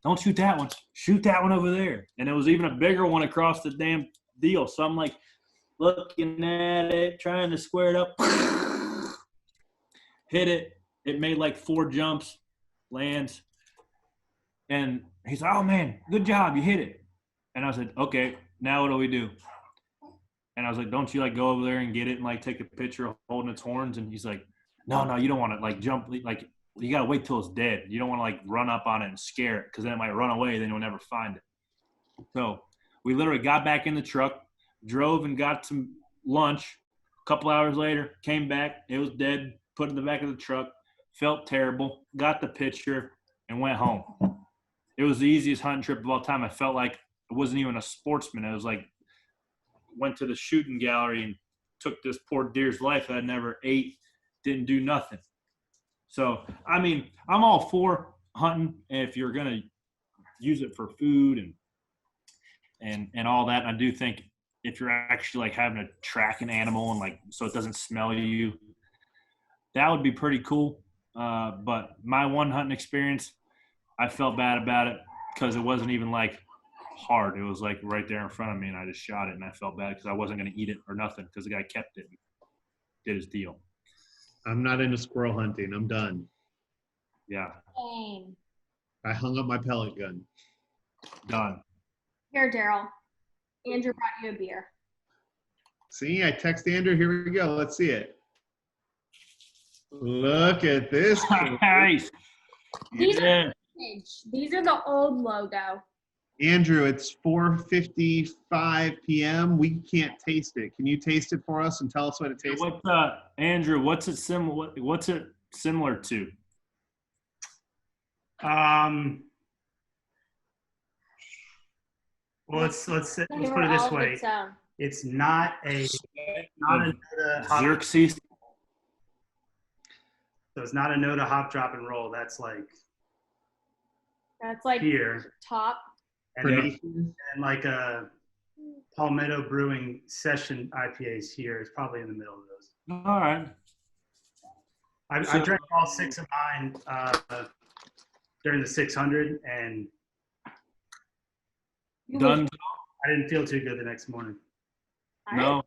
don't shoot that one. Shoot that one over there. And it was even a bigger one across the damn deal. So I'm like looking at it, trying to square it up. Hit it. It made like 4 jumps, lands. And he's like, "Oh man, good job. You hit it." And I said, "Okay, now what do we do?" And I was like, "Don't you like go over there and get it and like take a picture of holding its horns?" And he's like, no, you don't want to like jump. Like you got to wait till it's dead. You don't want to like run up on it and scare it because then it might run away. Then you'll never find it. So we literally got back in the truck, drove and got some lunch. A couple hours later, came back. It was dead. Put it in the back of the truck. Felt terrible. Got the picture and went home. It was the easiest hunting trip of all time. I felt like I wasn't even a sportsman. It was like went to the shooting gallery and took this poor deer's life that I never ate, didn't do nothing. So, I mean, I'm all for hunting if you're going to use it for food and all that. And I do think if you're actually like having to track an animal and like so it doesn't smell you, that would be pretty cool. But my one hunting experience, I felt bad about it because it wasn't even like hard. It was like right there in front of me and I just shot it and I felt bad because I wasn't going to eat it or nothing because the guy kept it and did his deal. I'm not into squirrel hunting. I'm done. Yeah. Same. I hung up my pellet gun. Done. Here, Daryl. Andrew brought you a beer. See, I text Andrew. Here we go. Let's see it. Look at this. Nice. These Yeah. are vintage. These are the old logo. Andrew, it's 4:55 p.m. We can't taste it. Can you taste it for us and tell us what it tastes like? Andrew, what's it similar to? Well, let's put They it were this all way. its own. It's not a Noda hop, Xerxes. so it's not a Noda hop, drop, and roll. That's like That's like here, top. and Pretty. and like a Palmetto Brewing Session IPAs here. It's probably in the middle of those. All right. I drank all 6 of mine during the 600, and Done. I didn't feel too good the next morning. No.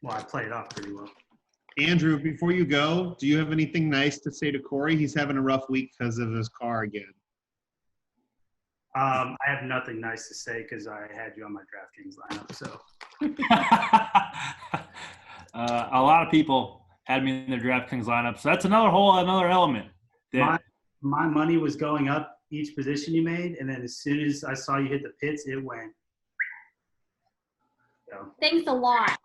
Well, I played off pretty well. Andrew, before you go, do you have anything nice to say to Corey? He's having a rough week because of his car again. I have nothing nice to say because I had you on my DraftKings lineup. So A lot of people had me in their DraftKings lineup, so that's another element. my money was going up each position you made, and then as soon as I saw you hit the pits, it went. So, Thanks a lot.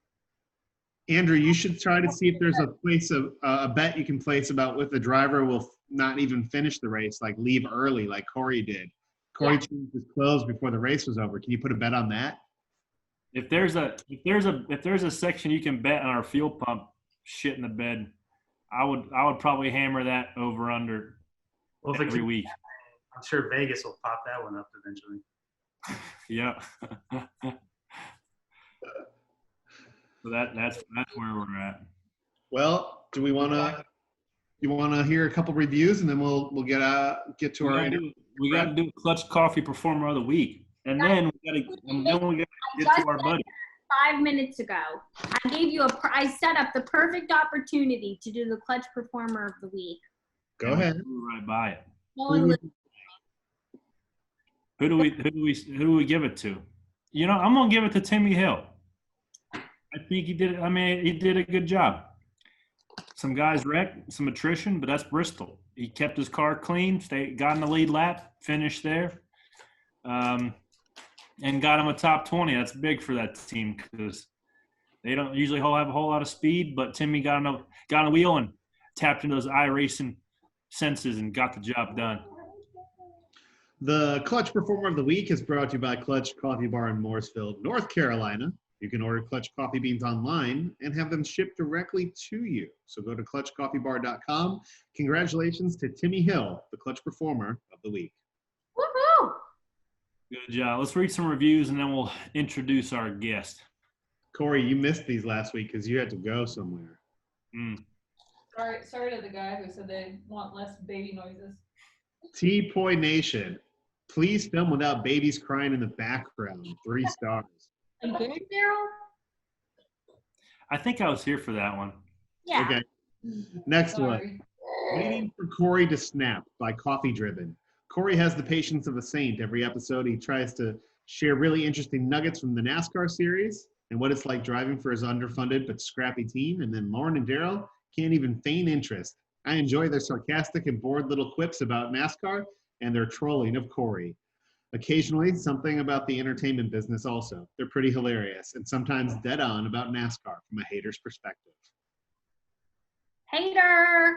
Andrew, you should try to see if there's a bet you can place about if the driver will not even finish the race, like leave early, like Corey did. Corey changed his clothes before the race was over. Can you put a bet on that? If there's a section you can bet on our fuel pump shit in the bed, I would probably hammer that over under well, if it every keeps- week. I'm sure Vegas will pop that one up eventually. Yeah. So that's where we're at. Well, do we want to? You want to hear a couple reviews and then we'll get to our interview? We got to do a Clutch Coffee Performer of the Week, and then we got to get to our buddy. 5 minutes ago, I gave you I set up the perfect opportunity to do the Clutch Performer of the Week. Go and we ahead. flew right by it. Well, and Who do we give it to? You know, I'm gonna give it to Timmy Hill. I think he did. I mean, he did a good job. Some guys wrecked, some attrition, but that's Bristol. He kept his car clean, got in the lead lap, finished there, and got him a top 20. That's big for that team because they don't usually have a whole lot of speed. But Timmy got on a wheel and tapped into those iRacing senses and got the job done. The Clutch Performer of the Week is brought to you by Clutch Coffee Bar in Mooresville, North Carolina. You can order Clutch Coffee Beans online and have them shipped directly to you. So go to clutchcoffeebar.com. Congratulations to Timmy Hill, the Clutch Performer of the Week. woohoo! Good job. Let's read some reviews and then we'll introduce our guest. Corey, you missed these last week because you had to go somewhere. Sorry to the guy who said they want less baby noises. T-Poi Nation, please film without babies crying in the background. 3 stars. You good, Daryl? I think I was here for that one. Yeah. Okay. Next one. Sorry. Waiting for Corey to Snap by Coffee Driven. Corey has the patience of a saint. Every episode, he tries to share really interesting nuggets from the NASCAR series and what it's like driving for his underfunded but scrappy team. And then Lauren and Daryl can't even feign interest. I enjoy their sarcastic and bored little quips about NASCAR and their trolling of Corey. Occasionally, something about the entertainment business also. They're pretty hilarious and sometimes dead on about NASCAR from a hater's perspective. Hater.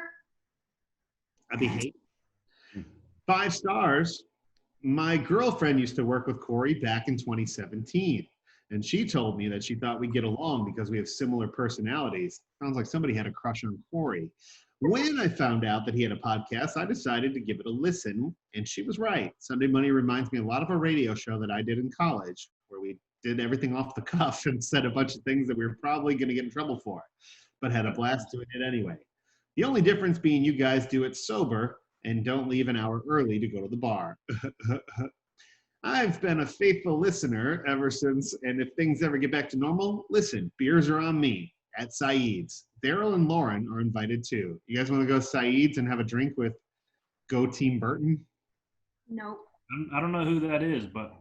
I'd be hating. 5 stars. My girlfriend used to work with Corey back in 2017, and she told me that she thought we'd get along because we have similar personalities. Sounds like somebody had a crush on Corey. When I found out that he had a podcast, I decided to give it a listen, and she was right. Sunday Money reminds me a lot of a radio show that I did in college, where we did everything off the cuff and said a bunch of things that we were probably going to get in trouble for, but had a blast doing it anyway. The only difference being you guys do it sober and don't leave an hour early to go to the bar. I've been a faithful listener ever since, and if things ever get back to normal, listen, beers are on me at Saeed's. Daryl and Lauren are invited too. You guys want to go to Saeed's and have a drink with Go Team Burton? Nope. I don't know who that is, but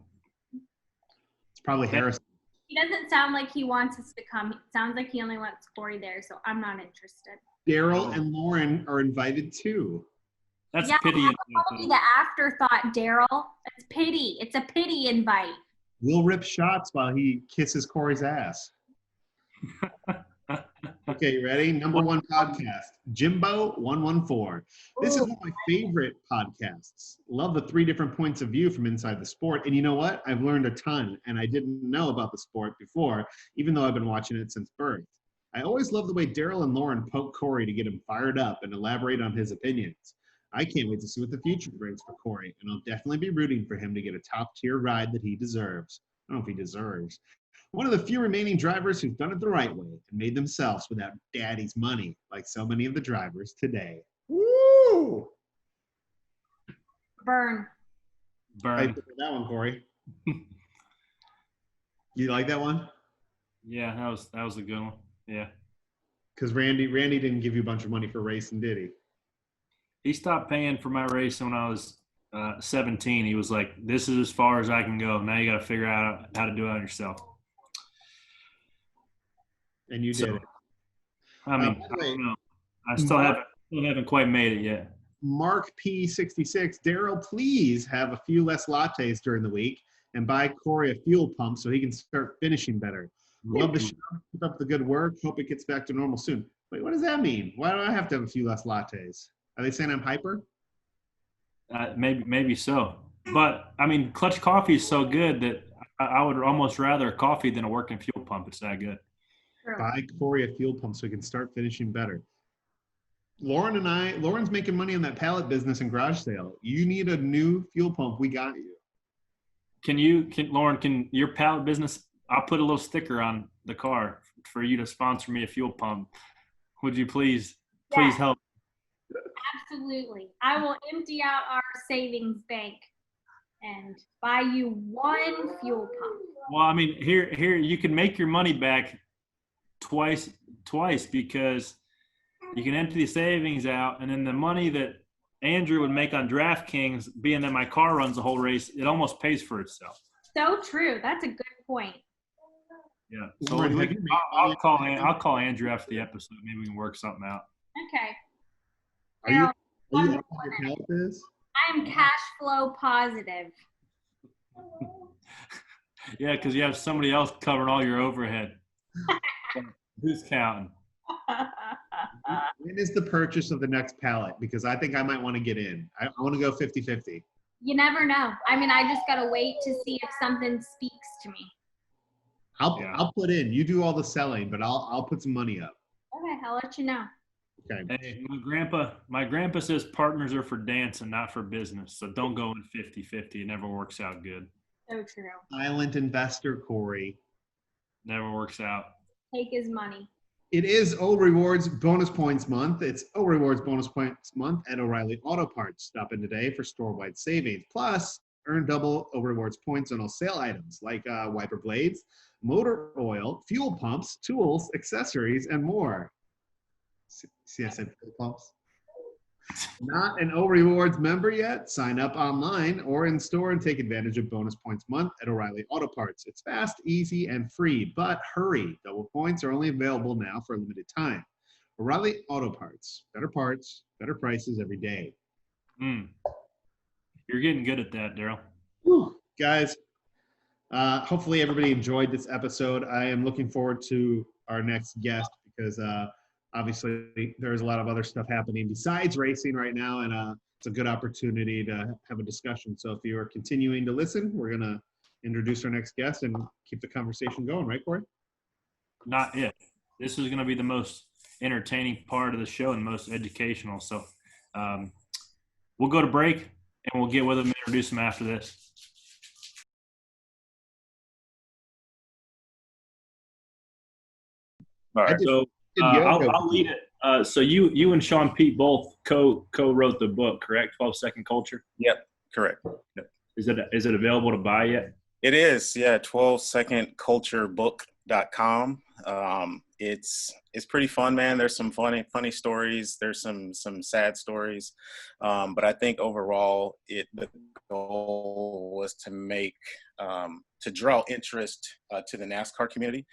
It's probably Harrison. He doesn't sound like he wants us to come. It sounds like he only wants Corey there, so I'm not interested. Daryl and Lauren are invited too. that's Yeah, pity. That'll be the afterthought, Daryl. It's pity. It's a pity invite. We'll rip shots while he kisses Corey's ass. Okay, you ready? Number 1 podcast, Jimbo 114. This is one of my favorite podcasts. Love the 3 different points of view from inside the sport. And you know what? I've learned a ton, and I didn't know about the sport before, even though I've been watching it since birth. I always love the way Daryl and Lauren poke Corey to get him fired up and elaborate on his opinions. I can't wait to see what the future brings for Corey, and I'll definitely be rooting for him to get a top-tier ride that he deserves. I don't know if he deserves. One of the few remaining drivers who've done it the right way and made themselves without daddy's money, like so many of the drivers today. Woo! Burn. How you Burn. feel about that one, Corey? You like that one? Yeah, that was a good one. Yeah. Because Randy didn't give you a bunch of money for racing, did he? He stopped paying for my race when I was 17. He was like, "This is as far as I can go. Now you got to figure out how to do it on yourself." And you did So, it. I mean, by I the way, don't know. I still haven't quite made it yet. Mark P66, Daryl, please have a few less lattes during the week and buy Corey a fuel pump so he can start finishing better. Love the show. Keep up the good work. Hope it gets back to normal soon. Wait, what does that mean? Why do I have to have a few less lattes? Are they saying I'm hyper? Maybe so. But I mean, Clutch Coffee is so good that I would almost rather a coffee than a working fuel pump. It's that good. True. Buy Corey a fuel pump so he can start finishing better. Lauren's making money on that pallet business and garage sale. You need a new fuel pump. We got you. Lauren, can your pallet business, I'll put a little sticker on the car for you to sponsor me a fuel pump. Would you please Yes. help? Absolutely. I will empty out our savings bank and buy you 1 fuel pump. Well, I mean, here you can make your money back twice because you can empty the savings out, and then the money that Andrew would make on DraftKings, being that my car runs the whole race, it almost pays for itself. So true. That's a good point. Yeah. So Lauren, have you made I'll money? I'll call Andrew after the episode. Maybe we can work something out. Okay. Are you Daryl, one up more on your minute. pallet is? I am cash flow positive. Yeah, because you have somebody else covering all your overhead. Who's counting? When is the purchase of the next pallet? Because I think I might want to get in. I want to go 50-50. You never know. I mean, I just gotta wait to see if something speaks to me. I'll put in. You do all the selling, but I'll put some money up. Okay, I'll let you know. Okay. Hey, my grandpa says partners are for dancing, not for business. So don't go in 50-50. It never works out good. So true. Silent investor, Corey. Never works out. Take his money. It is O Rewards Bonus Points Month. It's O Rewards Bonus Points Month at O'Reilly Auto Parts. Stop in today for store-wide savings. Plus, earn double O Rewards points on all sale items like wiper blades, motor oil, fuel pumps, tools, accessories, and more. See, I said fuel pumps. Not an O Rewards member yet? Sign up online or in store and take advantage of Bonus Points Month at O'Reilly Auto Parts. It's fast, easy, and free, but hurry. Double points are only available now for a limited time. O'Reilly Auto Parts. Better prices every day. You're getting good at that, Daryl. Whew. Guys, hopefully everybody enjoyed this episode. I am looking forward to our next guest because obviously there's a lot of other stuff happening besides racing right now, and it's a good opportunity to have a discussion. So if you are continuing to listen, we're going to introduce our next guest and keep the conversation going. Right, Corey? Not it. This is going to be the most entertaining part of the show and most educational. So we'll go to break, and we'll get with him and introduce him after this. All right. So I'll lead it. So you and Sean Pete both co-wrote the book, correct? 12-Second Culture. Yep, correct. Is it available to buy yet? It is, yeah. 12secondculturebook.com. It's pretty fun, man. There's some funny stories. There's some sad stories, but I think overall, the goal was to make to draw interest to the NASCAR community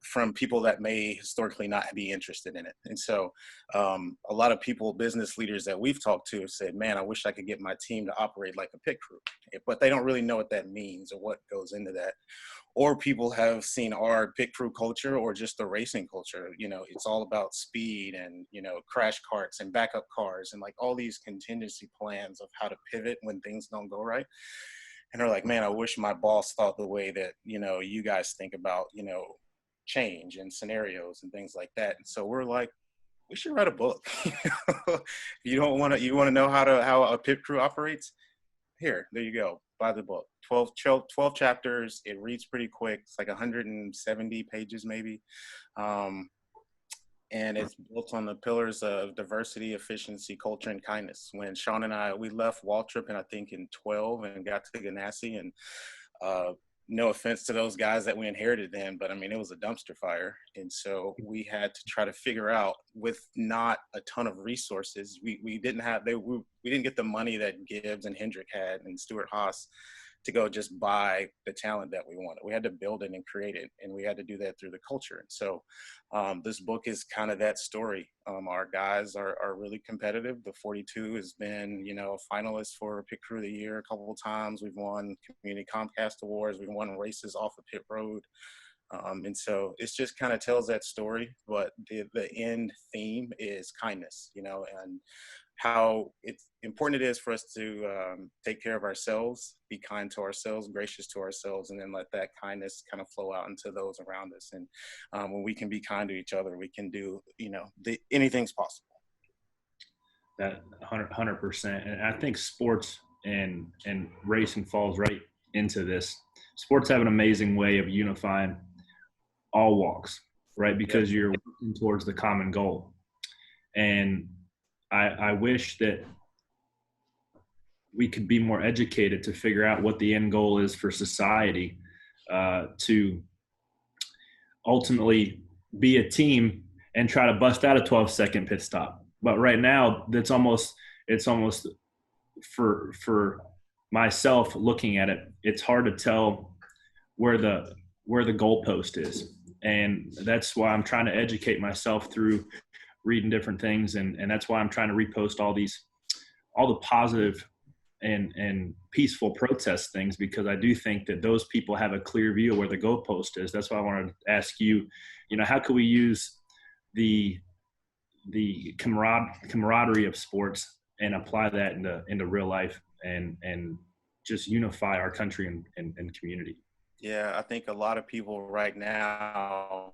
from people that may historically not be interested in it. And so a lot of people, business leaders that we've talked to have said, man, I wish I could get my team to operate like a pit crew, but they don't really know what that means or what goes into that. Or people have seen our pit crew culture or just the racing culture. You know, it's all about speed and, you know, crash carts and backup cars and like all these contingency plans of how to pivot when things don't go right. And they're like, man, I wish my boss thought the way that, you know, you guys think about, you know, change and scenarios and things like that. And so we're like, we should write a book. You want to know how a pit crew operates? Here, there you go. Buy the book. 12 chapters. It reads pretty quick. It's like 170 pages maybe. And it's built on the pillars of diversity, efficiency, culture, and kindness. When Sean and we left Waltrip, and I think in 12 and got to Ganassi, and no offense to those guys that we inherited then, but I mean, it was a dumpster fire. And so we had to try to figure out, with not a ton of resources, we didn't get the money that Gibbs and Hendrick had and Stuart Haas to go just buy the talent that we wanted. We had to build it and create it, and we had to do that through the culture. And so this book is kind of that story. Our guys are really competitive. The 42 has been, you know, a finalist for Pit Crew of the Year a couple of times. We've won Community Comcast Awards. We've won races off of pit road. And so it just kind of tells that story, but the end theme is kindness, you know, and how important it is for us to take care of ourselves, be kind to ourselves, gracious to ourselves, and then let that kindness kind of flow out into those around us. And when we can be kind to each other, we can do, you know, anything's possible. That 100%. And I think sports and racing falls right into this. Sports have an amazing way of unifying all walks, right? Because you're working towards the common goal. And I wish that we could be more educated to figure out what the end goal is for society, to ultimately be a team and try to bust out a 12-second pit stop. But right now, that's almost it's almost for myself looking at it, it's hard to tell where the goalpost is, and that's why I'm trying to educate myself through reading different things, and that's why I'm trying to repost all the positive and peaceful protest things, because I do think that those people have a clear view of where the goalpost is. That's why I wanted to ask you, how can we use the camaraderie of sports and apply that into real life and just unify our country and community. Yeah, I think a lot of people right now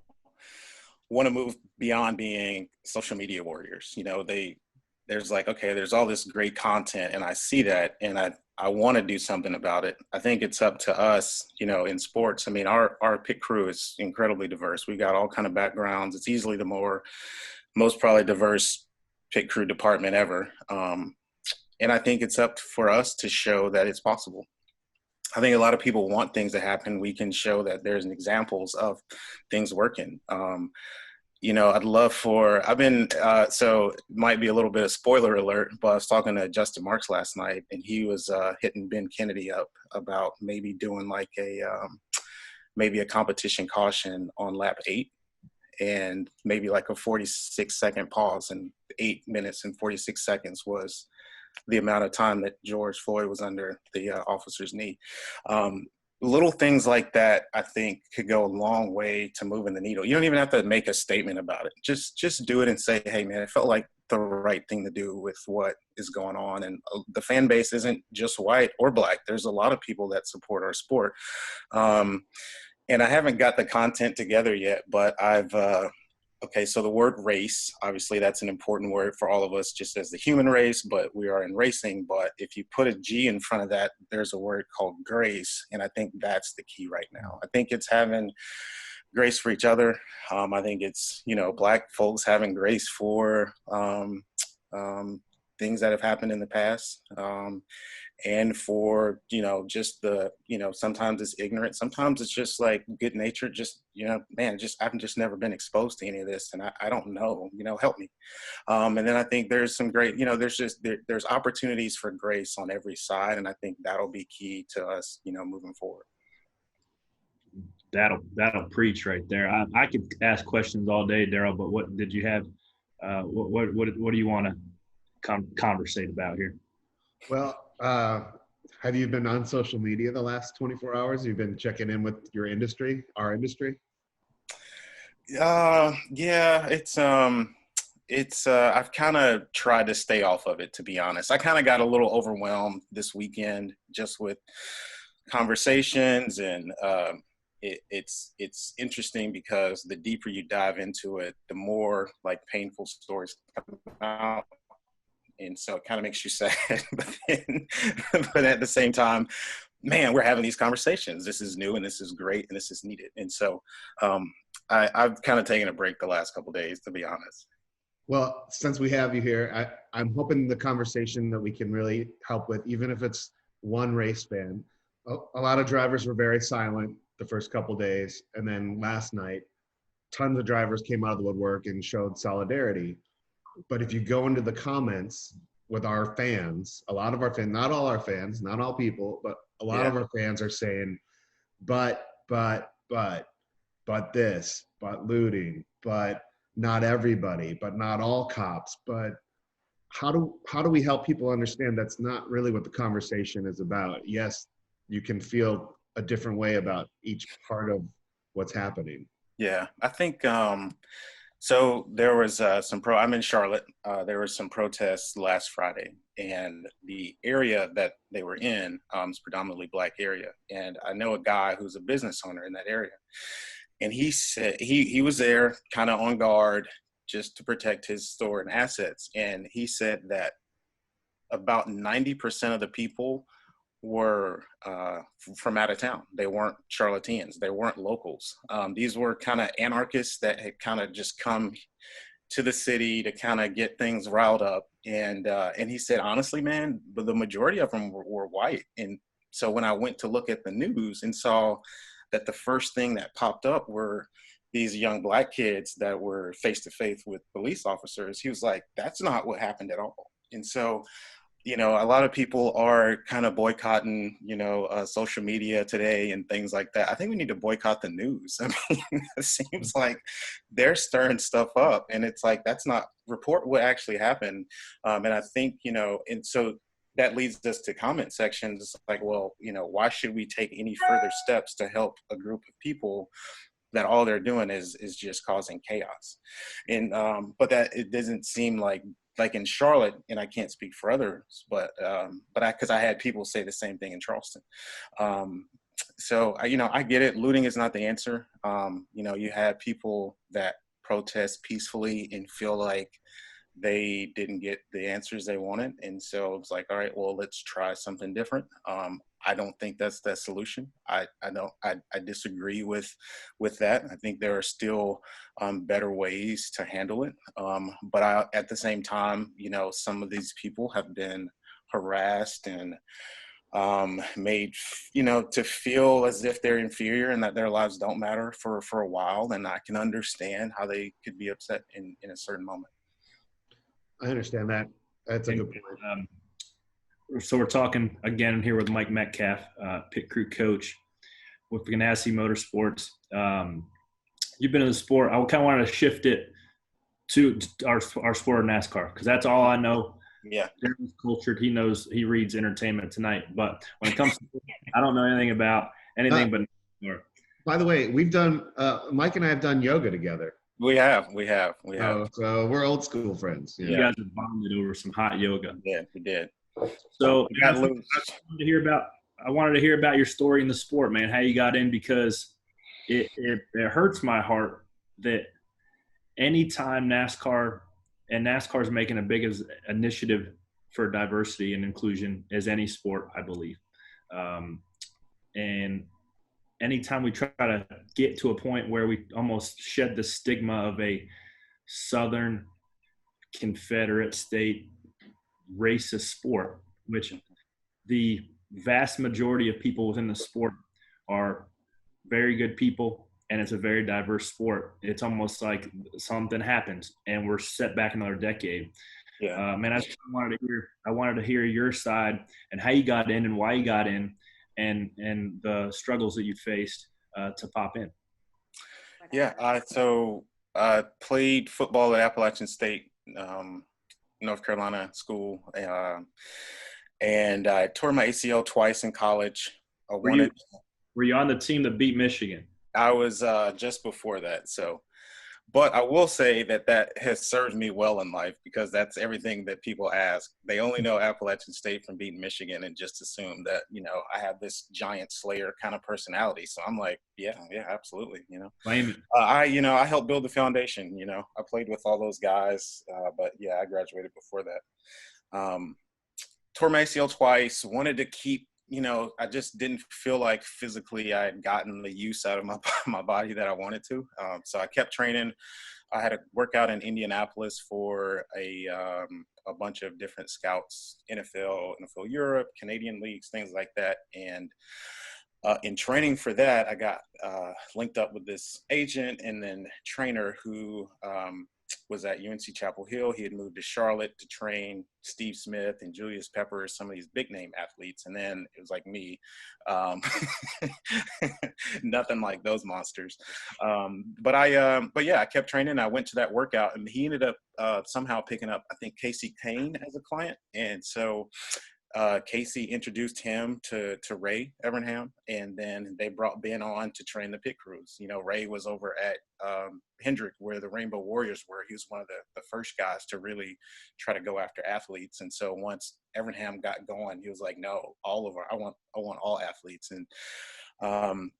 want to move beyond being social media warriors. There's like, okay, there's all this great content and I see that and I want to do something about it. I think it's up to us, in sports. I mean, our pit crew is incredibly diverse. We got all kind of backgrounds. It's easily the most probably diverse pit crew department ever. And I think it's up for us to show that it's possible. I think a lot of people want things to happen. We can show that there's examples of things working. I'd love so it might be a little bit of spoiler alert, but I was talking to Justin Marks last night and he was hitting Ben Kennedy up about maybe doing like maybe a competition caution on lap 8 and maybe like a 46-second pause, and 8 minutes and 46 seconds was the amount of time that George Floyd was under the officer's knee. Little things like that, I think, could go a long way to moving the needle. You don't even have to make a statement about it. Just do it and say, hey, man, it felt like the right thing to do with what is going on. And the fan base isn't just white or black. There's a lot of people that support our sport. And I haven't got the content together yet, but okay, so the word race, obviously that's an important word for all of us just as the human race, but we are in racing. But if you put a G in front of that, there's a word called grace. And I think that's the key right now. I think it's having grace for each other. I think it's, Black folks having grace for things that have happened in the past. And for, just sometimes it's ignorant. Sometimes it's just like good nature. Just, I've just never been exposed to any of this. And I don't know, help me. And then I think there's some great, there's opportunities for grace on every side. And I think that'll be key to us, moving forward. That'll preach right there. I could ask questions all day, Daryl, but what did you have? What do you want to conversate about here? Well, have you been on social media the last 24 hours? You've been checking in with our industry? Yeah, it's I've kind of tried to stay off of it, to be honest. I kind of got a little overwhelmed this weekend just with conversations, and it's interesting because the deeper you dive into it, the more like painful stories come out. And so it kind of makes you sad, but at the same time, man, we're having these conversations. This is new and this is great and this is needed. And so I've kind of taken a break the last couple of days, to be honest. Well, since we have you here, I'm hoping the conversation that we can really help with, even if it's one race fan. A lot of drivers were very silent the first couple of days. And then last night, tons of drivers came out of the woodwork and showed solidarity. But if you go into the comments with our fans, a lot of our fans, not all our fans, not all people, but a lot of our fans are saying, but this, but looting, but not everybody, but not all cops. But how do we help people understand that's not really what the conversation is about? Yes, you can feel a different way about each part of what's happening. Yeah, I think so there was I'm in Charlotte. There were some protests last Friday, and the area that they were in is predominantly Black area. And I know a guy who's a business owner in that area. And he said he was there kind of on guard just to protect his store and assets. And he said that about 90% of the people were from out of town. They weren't Charlotteans. They weren't locals. These were kind of anarchists that had kind of just come to the city to kind of get things riled up. And he said, honestly, man, but the majority of them were white. And so when I went to look at the news and saw that the first thing that popped up were these young Black kids that were face to face with police officers, he was like, that's not what happened at all. And so, a lot of people are kind of boycotting, social media today and things like that. I think we need to boycott the news. I mean, it seems like they're stirring stuff up, and it's like, that's not report what actually happened. And I think, and so that leads us to comment sections like, well, why should we take any further steps to help a group of people that all they're doing is just causing chaos? And but that it doesn't seem like in Charlotte, and I can't speak for others, but because I had people say the same thing in Charleston. So I get it. Looting is not the answer. You have people that protest peacefully and feel like they didn't get the answers they wanted, and so it's like, all right, well, let's try something different. I don't think that's the solution. I disagree with that. I think there are still better ways to handle it. But at the same time, some of these people have been harassed and made, to feel as if they're inferior and that their lives don't matter for a while. And I can understand how they could be upset in a certain moment. I understand that. That's a good point. So we're talking again here with Mike Metcalf, pit crew coach with Ganassi Motorsports. You've been in the sport. I kind of wanted to shift it to our sport of NASCAR, because that's all I know. Yeah. Daryl's cultured. He knows, he reads Entertainment Tonight. But when it comes to I don't know anything about anything but NASCAR. By the way, we've done Mike and I have done yoga together. We have. So we're old school friends. You guys have bonded over some hot yoga. Yeah, we did. So I wanted to hear about your story in the sport, man. How you got in, because it hurts my heart that anytime NASCAR is making a big initiative for diversity and inclusion as any sport, I believe. And anytime we try to get to a point where we almost shed the stigma of a Southern Confederate state racist sport, which the vast majority of people within the sport are very good people, and it's a very diverse sport. It's almost like something happens and we're set back another decade. Yeah. Man, I wanted to hear your side and how you got in and why you got in, and the struggles that you faced to pop in. Yeah. So I played football at Appalachian State, North Carolina school, and I tore my ACL twice in college. Were you on the team that beat Michigan? I was just before that. So, but I will say that has served me well in life, because that's everything that people ask. They only know Appalachian State from beating Michigan and just assume that, I have this giant slayer kind of personality. So I'm like, yeah, absolutely. Claim it. I helped build the foundation. I played with all those guys, but yeah, I graduated before that. Tore my ACL twice. Wanted to keep. I just didn't feel like physically I had gotten the use out of my body that I wanted to. So I kept training. I had a workout in Indianapolis for a bunch of different scouts, NFL Europe, Canadian leagues, things like that. And in training for that, I got linked up with this agent and then trainer who was at UNC Chapel Hill. He had moved to Charlotte to train Steve Smith and Julius Peppers, some of these big name athletes. And then it was like me, nothing like those monsters. But yeah, I kept training. I went to that workout, and he ended up somehow picking up, I think, Casey Kane as a client. And so Casey introduced him to Ray Evernham, and then they brought Ben on to train the pit crews. Ray was over at Hendrick, where the Rainbow Warriors were. He was one of the first guys to really try to go after athletes. And so once Evernham got going, he was like, no, I want all athletes. And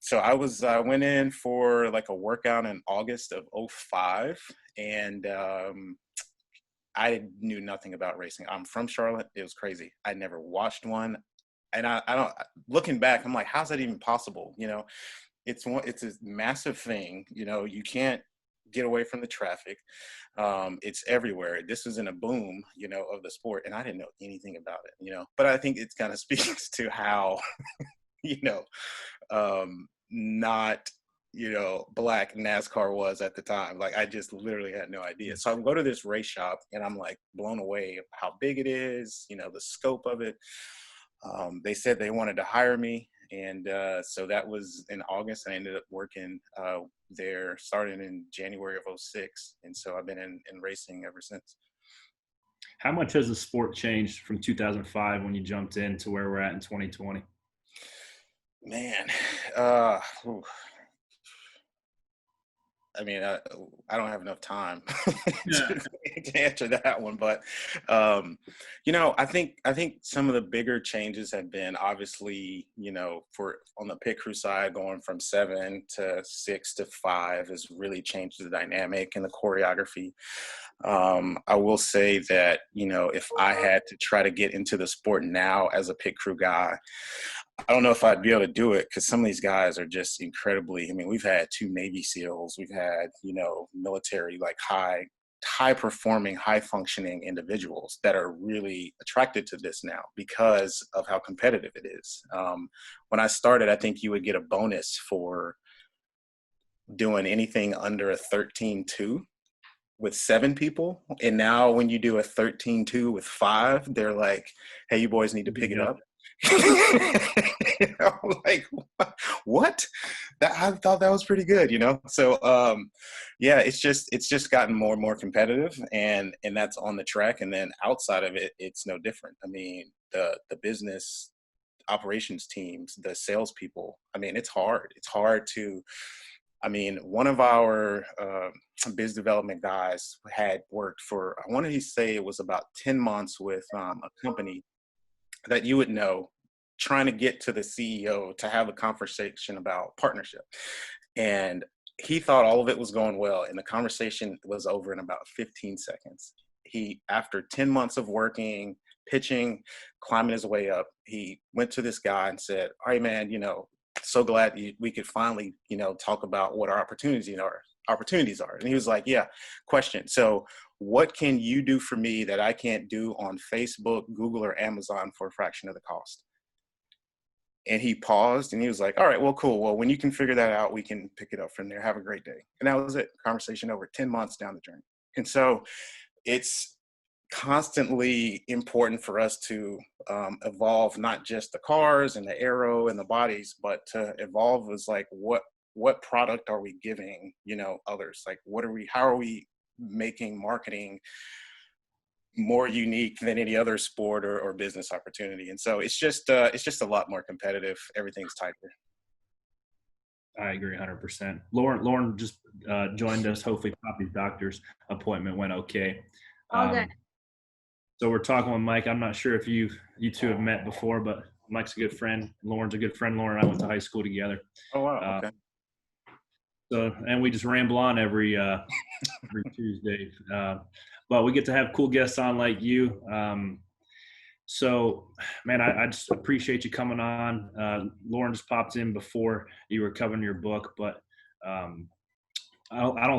so I went in for like a workout in August of 2005, and I knew nothing about racing. I'm from Charlotte. It was crazy. I never watched one. And I don't, looking back, I'm like, how's that even possible? It's a massive thing. You can't get away from the traffic. It's everywhere. This was in a boom, of the sport. And I didn't know anything about it, but I think it kind of speaks to how, not black NASCAR was at the time. Like, I just literally had no idea. So I go to this race shop and I'm like blown away of how big it is, the scope of it. They said they wanted to hire me. And so that was in August. I ended up working there starting in January of 06. And so I've been in racing ever since. How much has the sport changed from 2005 when you jumped in to where we're at in 2020? Man, ooh. I mean, I don't have enough time to answer that one, but I think some of the bigger changes have been obviously, for on the pit crew side, going from 7 to 6 to 5 has really changed the dynamic and the choreography. I will say that, if I had to try to get into the sport now as a pit crew guy, I don't know if I'd be able to do it because some of these guys are just incredibly, we've had 2 Navy SEALs, we've had, military, like high performing, high functioning individuals that are really attracted to this now because of how competitive it is. When I started, I think you would get a bonus for doing anything under a 13.2 with 7 people. And now when you do a 13.2 with 5, they're like, hey, you boys need to pick it up. Like, what? I thought that was pretty good, So it's just gotten more and more competitive, and that's on the track. And then outside of it, it's no different. The business operations teams, the salespeople, it's hard. It's hard to one of our biz development guys had worked for, I want to say it was about 10 months with a company that you would know, trying to get to the CEO to have a conversation about partnership. And he thought all of it was going well, and the conversation was over in about 15 seconds. He, after 10 months of working, pitching, climbing his way up, he went to this guy and said, all right, man, so glad we could finally, talk about what our opportunities are. And he was like, yeah, question. So what can you do for me that I can't do on Facebook, Google, or Amazon for a fraction of the cost? And he paused and he was like, all right, well, cool. Well, when you can figure that out, we can pick it up from there. Have a great day. And that was it. Conversation over, 10 months down the journey. And so it's constantly important for us to evolve, not just the cars and the aero and the bodies, but to evolve as like, what product are we giving, others? Like, how are we making marketing more unique than any other sport or business opportunity? And so it's just a lot more competitive. Everything's tighter. I agree 100%. Lauren just joined us. Hopefully Poppy's doctor's appointment went okay. All good. So we're talking with Mike. I'm not sure if you two have met before, but Mike's a good friend. Lauren's a good friend. Lauren and I went to high school together. Oh, wow. Okay. So, and we just ramble on every Tuesday. But we get to have cool guests on like you. So, man, I just appreciate you coming on. Lauren just popped in before you were covering your book, but I don't know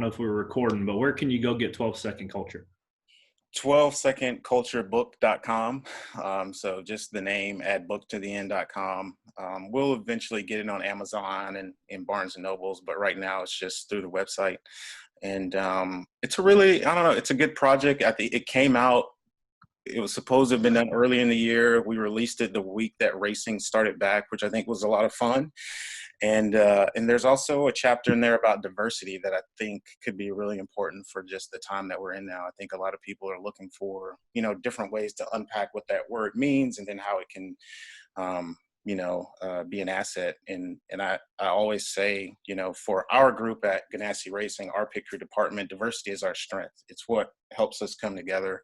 if we were recording, but where can you go get 12-second culture? 12secondculturebook.com. So just the name, add book to the end.com. We'll eventually get it on Amazon and in Barnes and Nobles, but right now it's just through the website. And it's it's a good project. I think it came out, it was supposed to have been done early in the year. We released it the week that racing started back, which I think was a lot of fun. And there's also a chapter in there about diversity that I think could be really important for just the time that we're in now. I think a lot of people are looking for, different ways to unpack what that word means and then how it can, be an asset. And I always say, for our group at Ganassi Racing, our pit crew department, diversity is our strength. It's what helps us come together.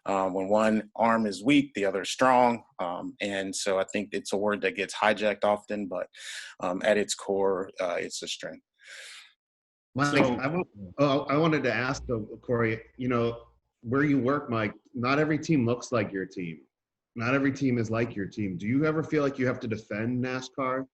When one arm is weak, the other is strong. And so I think it's a word that gets hijacked often, but at its core, it's a strength. Mike, I wanted to ask though, Corey, where you work, Mike, not every team looks like your team. Not every team is like your team. Do you ever feel like you have to defend NASCAR?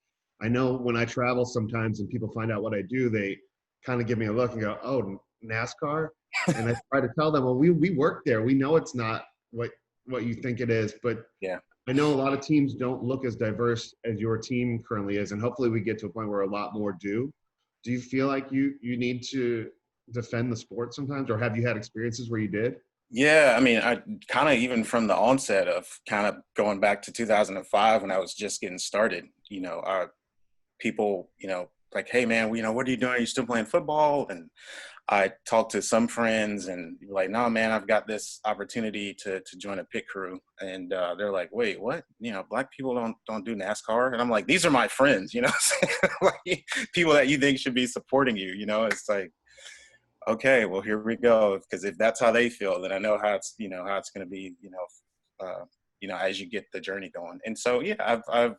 I know when I travel sometimes and people find out what I do, they kind of give me a look and go, oh, NASCAR? And I try to tell them, well, we work there. We know it's not what you think it is. But yeah, I know a lot of teams don't look as diverse as your team currently is, and hopefully we get to a point where a lot more do. Do you feel like you need to defend the sport sometimes, or have you had experiences where you did? Yeah, I mean, I kind of even from the onset of kind of going back to 2005 when I was just getting started, people, like, hey man, what are you doing? Are you still playing football? And I talked to some friends and like, no, man, I've got this opportunity to join a pit crew. And they're like, wait, what? Black people don't do NASCAR. And I'm like, these are my friends, like people that you think should be supporting you, it's like, okay, well, here we go. Because if that's how they feel, then I know how it's going to be, as you get the journey going. And so, yeah, I've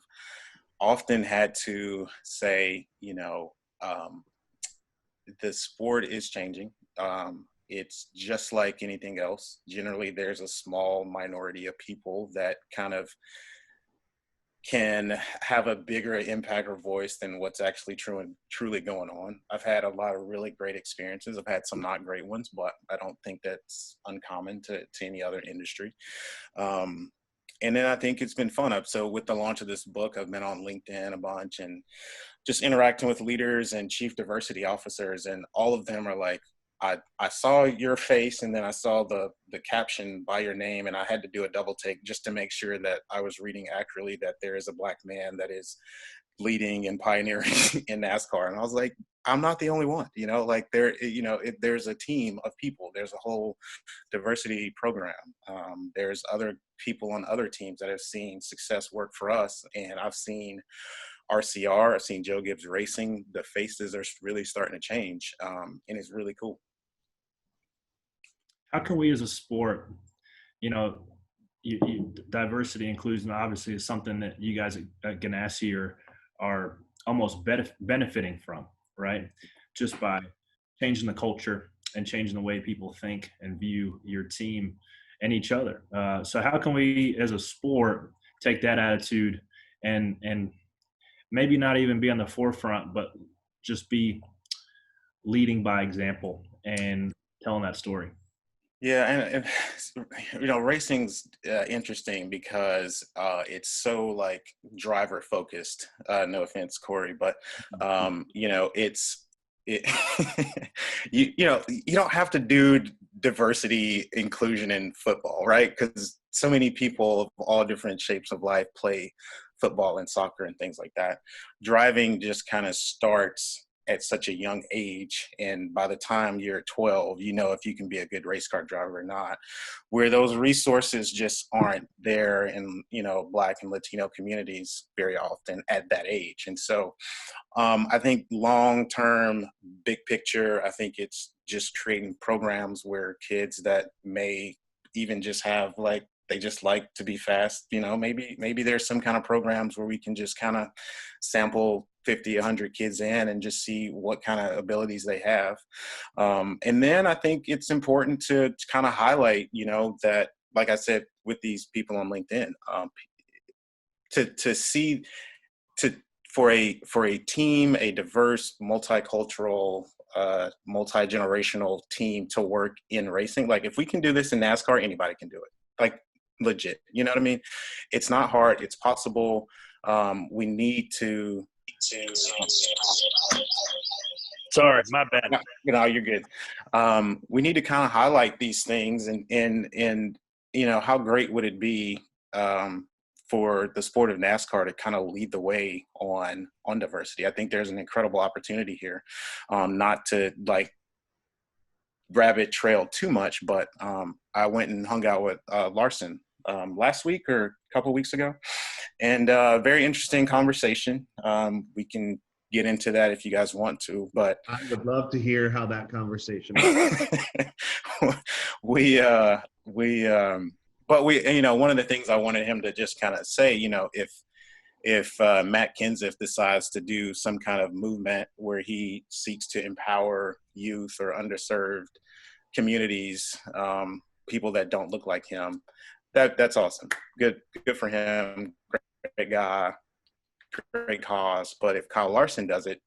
often had to say, the sport is changing. It's just like anything else. Generally, there's a small minority of people that kind of can have a bigger impact or voice than what's actually true and truly going on. I've had a lot of really great experiences. I've had some not great ones, but I don't think that's uncommon to any other industry. And then I think it's been fun. So with the launch of this book, I've been on LinkedIn a bunch and just interacting with leaders and chief diversity officers. And all of them are like, I saw your face and then I saw the caption by your name, and I had to do a double take just to make sure that I was reading accurately that there is a Black man that is leading and pioneering in NASCAR. And I was like, I'm not the only one, like there's a team of people. There's a whole diversity program. There's other people on other teams that have seen success work for us. And I've seen RCR, I've seen Joe Gibbs Racing. The faces are really starting to change. And it's really cool. How can we as a sport, diversity inclusion obviously is something that you guys at Ganassi are almost benefiting from, right? Just by changing the culture and changing the way people think and view your team and each other. So how can we as a sport take that attitude and maybe not even be on the forefront, but just be leading by example and telling that story? Yeah, and racing's interesting because it's so like driver focused. No offense, Corey, but it's you don't have to do diversity inclusion in football, right? Because so many people of all different shapes of life play football and soccer and things like that. Driving just kind of starts at such a young age, and by the time you're 12, if you can be a good race car driver or not, where those resources just aren't there in Black and Latino communities very often at that age. And so I think long-term, big picture, I think it's just creating programs where kids that may even just have they just like to be fast, maybe there's some kind of programs where we can just kind of sample 50, 100 kids in and just see what kind of abilities they have. And then I think it's important to kind of highlight, that, like I said, with these people on LinkedIn, for a team, a diverse, multicultural, multi-generational team to work in racing. Like if we can do this in NASCAR, anybody can do it. Like legit, you know what I mean? It's not hard. It's possible. We need to. Sorry, my bad. You're good. We need to kind of highlight these things and how great would it be for the sport of NASCAR to kind of lead the way on diversity. I think there's an incredible opportunity here, not to rabbit trail too much, but I went and hung out with Larson last week or a couple of weeks ago, and very interesting conversation. We can get into that if you guys want to, but I would love to hear how that conversation but one of the things I wanted him to just kind of say, if Matt Kenseth decides to do some kind of movement where he seeks to empower youth or underserved communities, people that don't look like him, that's awesome. Good for him. Great guy, great cause. But if Kyle Larson does it,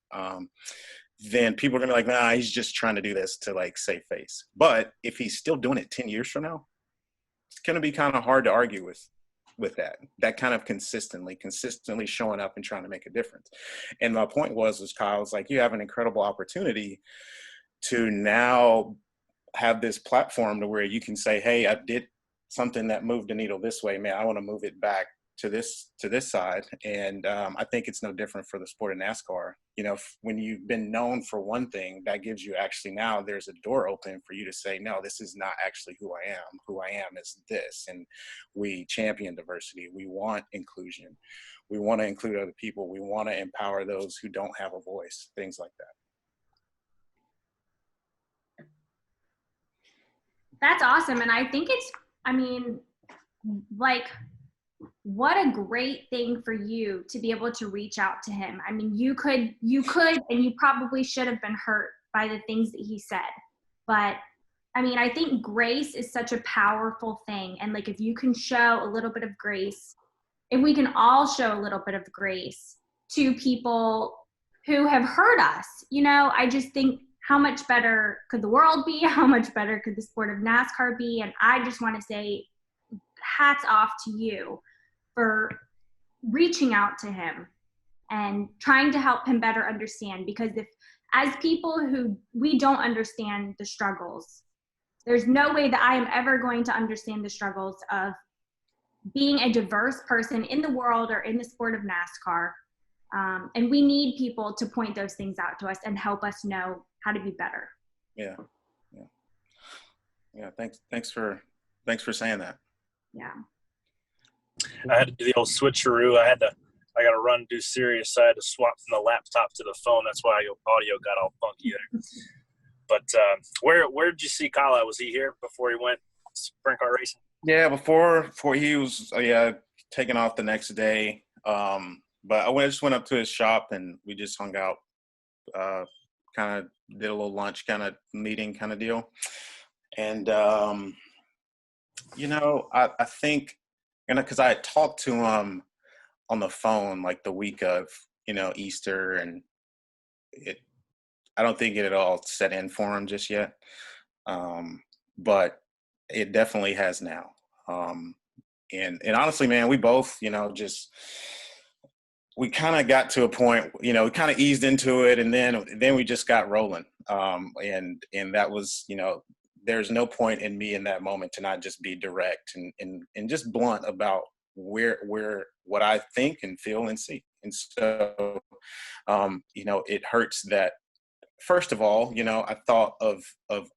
then people are gonna be like, nah, he's just trying to do this to save face. But if he's still doing it 10 years from now, it's gonna be kind of hard to argue with. with that kind of consistently showing up and trying to make a difference. And my point was Kyle was like, you have an incredible opportunity to now have this platform to where you can say, hey, I did something that moved the needle this way, man, I want to move it back to this side. And I think it's no different for the sport of NASCAR. You know, when you've been known for one thing, that gives you actually now there's a door open for you to say, no, this is not actually who I am. Who I am is this. And we champion diversity. We want inclusion. We want to include other people. We want to empower those who don't have a voice, things like that. That's awesome. And I think what a great thing for you to be able to reach out to him. I mean, you could, and you probably should have been hurt by the things that he said. But I mean, I think grace is such a powerful thing. And like, if you can show a little bit of grace, if we can all show a little bit of grace to people who have hurt us, you know, I just think how much better could the world be? How much better could the sport of NASCAR be? And I just want to say hats off to you for reaching out to him and trying to help him better understand. Because if, as people who we don't understand the struggles, there's no way that I am ever going to understand the struggles of being a diverse person in the world or in the sport of NASCAR. And we need people to point those things out to us and help us know how to be better. Yeah. Thanks for saying that. Yeah. I had to do the old switcheroo. I got to run and do serious. So I had to swap from the laptop to the phone. That's why your audio got all funky there. But where did you see Kyle at? Was he here before he went sprint car racing? Yeah, before he was taking off the next day. But I just went up to his shop and we just hung out, kind of did a little lunch kind of meeting kind of deal. And, you know, I think, because I had talked to him on the phone like the week of, you know, Easter, and I don't think it at all set in for him just yet. But it definitely has now. And honestly, man, we both, you know, we kind of got to a point, you know, we kind of eased into it, and then we just got rolling. And that was, you know, there's no point in me in that moment to not just be direct and just blunt about what I think and feel and see. And so, you know, it hurts that, first of all, you know, I thought of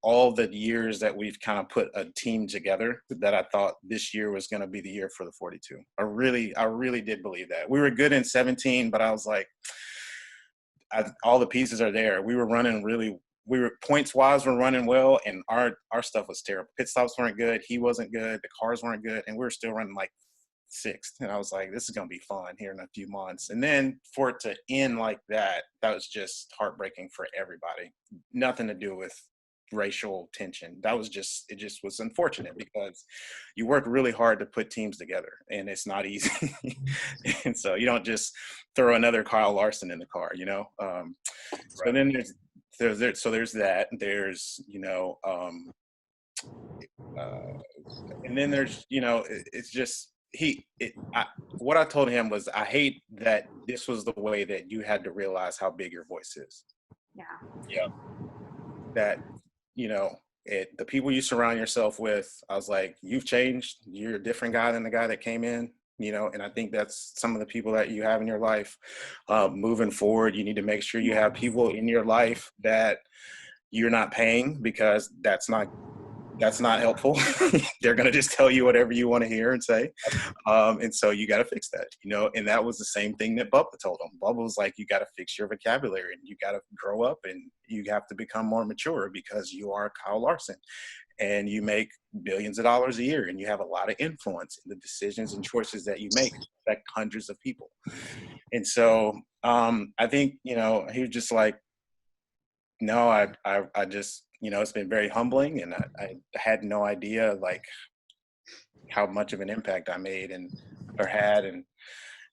all the years that we've kind of put a team together, that I thought this year was going to be the year for the 42. I really did believe that. We were good in 17, but I was like, all the pieces are there. We were points wise, we're running well, and our stuff was terrible. Pit stops weren't good. He wasn't good. The cars weren't good, and we were still running like sixth. And I was like, this is going to be fun here in a few months. And then for it to end like that was just heartbreaking for everybody. Nothing to do with racial tension. It just was unfortunate, because you work really hard to put teams together, and it's not easy. And so you don't just throw another Kyle Larson in the car, you know? So then there's that. There's, you know, and then there's, you know, it's just, what I told him was, I hate that this was the way that you had to realize how big your voice is. Yeah. That, you know, the people you surround yourself with, I was like, you've changed. You're a different guy than the guy that came in, you know, and I think that's some of the people that you have in your life. Moving forward, you need to make sure you have people in your life that you're not paying, because that's not helpful. They're going to just tell you whatever you want to hear and say. And so you got to fix that, you know, and that was the same thing that Bubba told him. Bubba was like, you got to fix your vocabulary, and you got to grow up, and you have to become more mature, because you are Kyle Larson and you make billions of dollars a year, and you have a lot of influence in the decisions and choices that you make affect hundreds of people. And so I think, you know, he was just like, no, I just, you know, it's been very humbling, and I had no idea like how much of an impact I made or had. And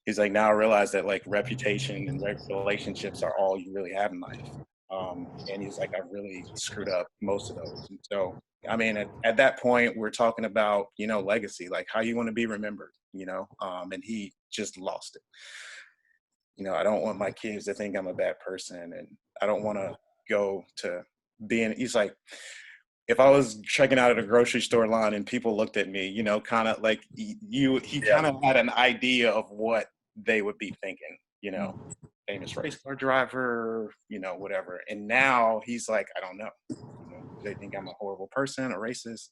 he's like, now I realize that like reputation and relationships are all you really have in life. And he's like, I really screwed up most of those. And so, I mean, at that point, we're talking about, legacy, like how you want to be remembered, and he just lost it. I don't want my kids to think I'm a bad person, and I don't want to go to he's like, if I was checking out at a grocery store line and people looked at me, kind of like he kind of had an idea of what they would be thinking, famous race car driver, whatever. And now he's like, I don't know. They think I'm a horrible person, a racist.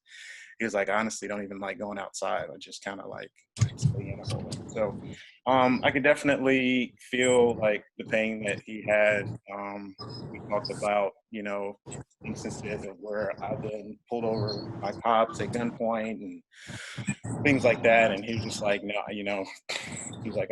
He was like, I honestly don't even like going outside. I just kind of like stay in a hole. So I could definitely feel like the pain that he had. We talked about, instances of where I've been pulled over by cops at gunpoint and things like that. And he was just like, no, he's like,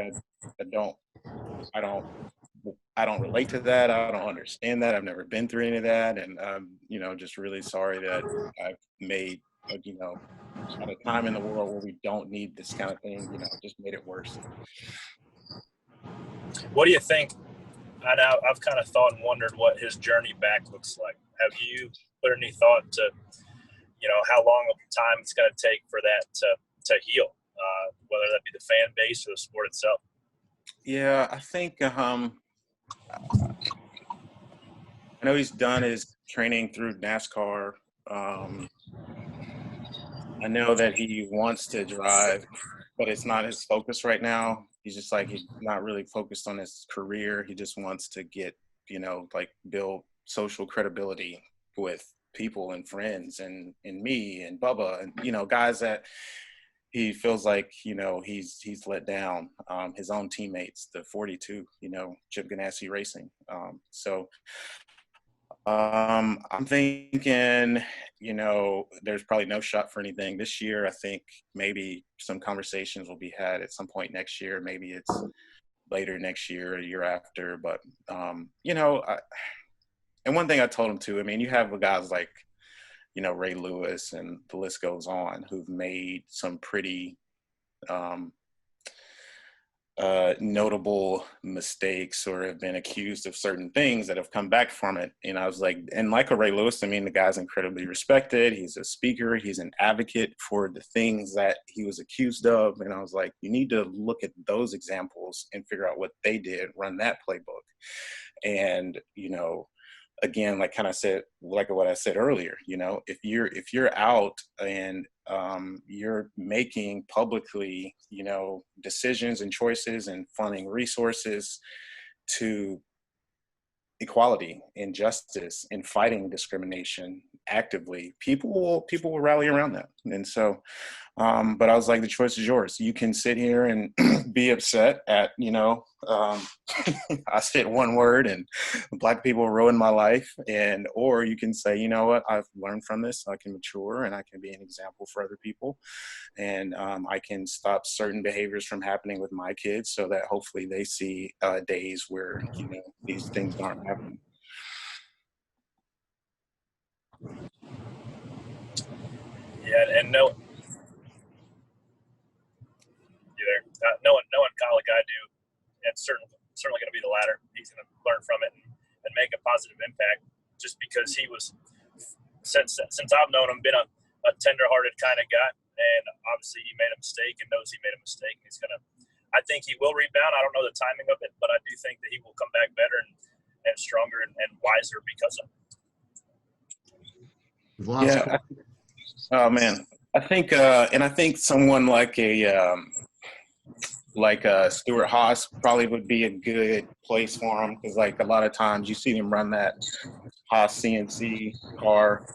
I don't relate to that. I don't understand that. I've never been through any of that. And I'm, just really sorry that I've made, at a time in the world where we don't need this kind of thing, just made it worse. What do you think? I know I've kind of thought and wondered what his journey back looks like. Have you put any thought to, how long of time it's going to take for that to heal, whether that be the fan base or the sport itself? Yeah, I think I know he's done his training through NASCAR. I know that he wants to drive, but it's not his focus right now. He's just like, he's not really focused on his career. He just wants to get, build social credibility with people and friends and me and Bubba and, guys that he feels like, he's let down, his own teammates, the 42, Chip Ganassi Racing. I'm thinking, there's probably no shot for anything this year. I think maybe some conversations will be had at some point next year. Maybe it's later next year or a year after. But, and one thing I told him too, I mean, you have guys like, Ray Lewis and the list goes on who've made some pretty notable mistakes or have been accused of certain things that have come back from it. And I was like, and like a Ray Lewis, I mean, the guy's incredibly respected. He's a speaker. He's an advocate for the things that he was accused of. And I was like, you need to look at those examples and figure out what they did, run that playbook. And, again, like kind of said, like what I said earlier, if you're out and you're making publicly, decisions and choices and funding resources to equality and justice and fighting discrimination actively, people will rally around that. And so, but I was like, the choice is yours. You can sit here and be upset at, I said one word and Black people ruined my life. Or you can say, you know what, I've learned from this. I can mature and I can be an example for other people. And I can stop certain behaviors from happening with my kids so that hopefully they see days where, these things aren't happening. Yeah, and knowing Kyle like I do, it's certainly going to be the latter. He's going to learn from it and make a positive impact. Just because he was, since I've known him, been a tender-hearted kind of guy, and obviously he made a mistake and knows he made a mistake. And I think he will rebound. I don't know the timing of it, but I do think that he will come back better and stronger and wiser because of it. Yeah. Oh man, I think, and I think someone like a Stuart Haas probably would be a good place for him because, like, a lot of times you see him run that Haas CNC car.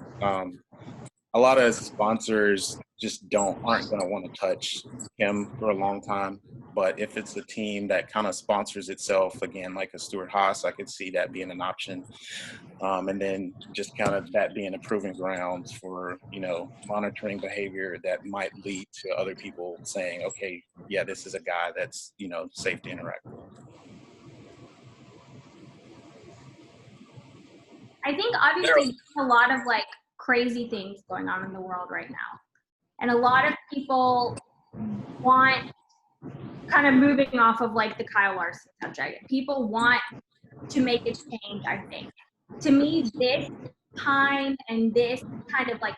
A lot of sponsors just aren't going to want to touch him for a long time. But if it's a team that kind of sponsors itself, again, like a Stuart Haas, I could see that being an option. And then just kind of that being a proving grounds for, monitoring behavior that might lead to other people saying, okay, yeah, this is a guy that's, safe to interact with. I think obviously there's a lot of like crazy things going on in the world right now. And a lot of people want, kind of moving off of like the Kyle Larson subject, people want to make a change, I think. to me, this time and this kind of like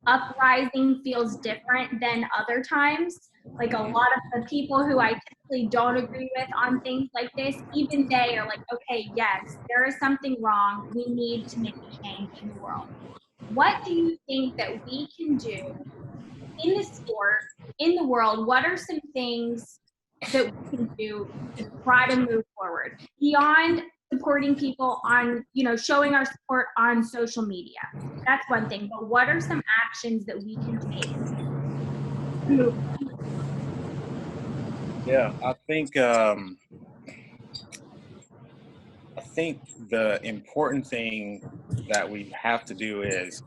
uprising feels different than other times. Like a lot of the people who I typically don't agree with on things like this, even they are like, okay, yes, there is something wrong. We need to make a change in the world. What do you think that we can do in the sport, in the world? What are some things that we can do to try to move forward beyond supporting people on, showing our support on social media? That's one thing. But what are some actions that we can take to move? Yeah, I think the important thing that we have to do is